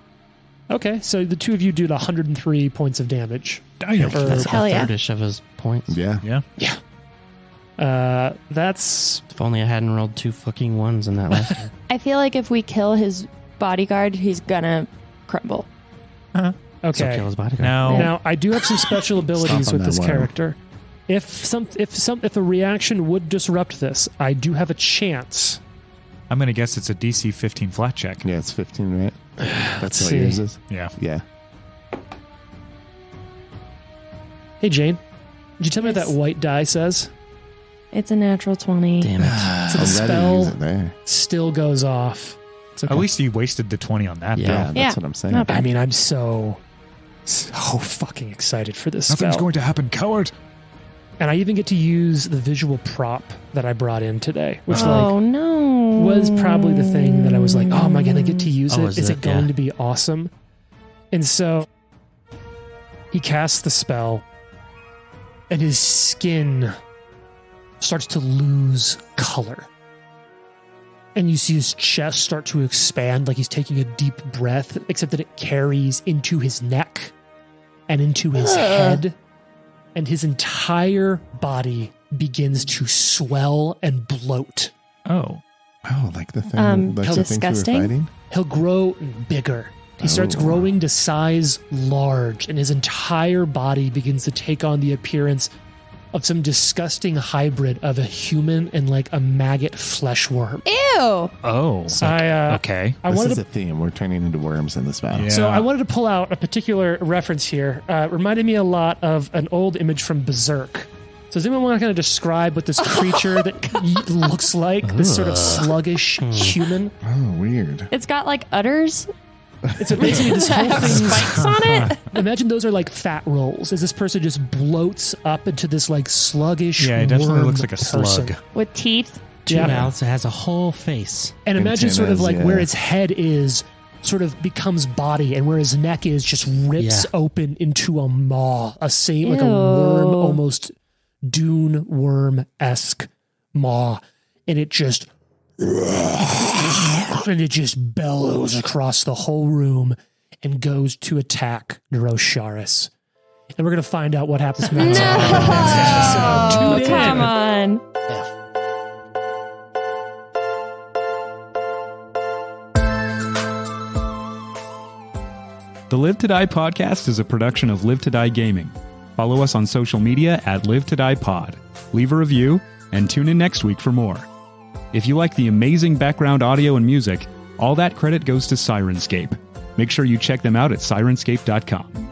Okay, so the two of you do 103 points of damage. Damn. That's Hell a yeah. thirdish of his points. Yeah. Yeah. That's If only I hadn't rolled 2 fucking ones in that last turn. I feel like if we kill his bodyguard, he's gonna crumble. So okay. kill his bodyguard. Now, Now I do have some special abilities Stop on with this that worm. character. If a reaction would disrupt this, I do have a chance. I'm going to guess it's a DC 15 flat check. Yeah, it's 15, right? That's what see. yours is? Yeah. Yeah. Hey Jane, did you tell me what Yes. that white die says? It's a natural 20. Damn it. So the I'm ready to spell use it there. still goes off. It's okay. At least he wasted the 20 on that. Yeah. though. Yeah, that's Yeah. what I'm saying. Not bad. I mean, I'm so fucking excited for this Nothing's spell. going to happen, coward. And I even get to use the visual prop that I brought in today, which Oh no. was probably the thing that I was like, oh, am I going to get to use Oh, it? Is it going yeah. to be awesome? And so he casts the spell, and his skin starts to lose color. And you see his chest start to expand like he's taking a deep breath, except that it carries into his neck and into his head. And his entire body begins to swell and bloat. Oh. Oh, like the thing, like the things we disgusting. were fighting? He'll grow bigger. He starts growing to size large, and his entire body begins to take on the appearance of some disgusting hybrid of a human and like a maggot flesh worm. Ew. Oh. Okay. I This wanted is to a theme. We're turning into worms in this battle. Yeah. So I wanted to pull out a particular reference here. Reminded me a lot of an old image from Berserk. So does anyone want to kind of describe what this creature that looks like? This sort of sluggish human? Oh, weird. It's got like udders. It's basically this whole Have thing. spikes on it. Imagine those are like fat rolls as this person just bloats up into this like sluggish Yeah, it definitely worm looks like a person. slug. With teeth. Two Yeah. mouths. It has a whole face. And imagine sort of like Antennas, where yeah. its head is sort of becomes body and where his neck is just rips Yeah. open into a maw, like a Ew. worm, almost dune worm-esque maw. And it just bellows across the whole room and goes to attack Neurosharis. And we're going to find out what happens next. No. Tune in. Come on. The Live to Die podcast is a production of Live to Die Gaming. Follow us on social media at Live to Die Pod. Leave a review and tune in next week for more. If you like the amazing background audio and music, all that credit goes to Syrinscape. Make sure you check them out at Syrinscape.com.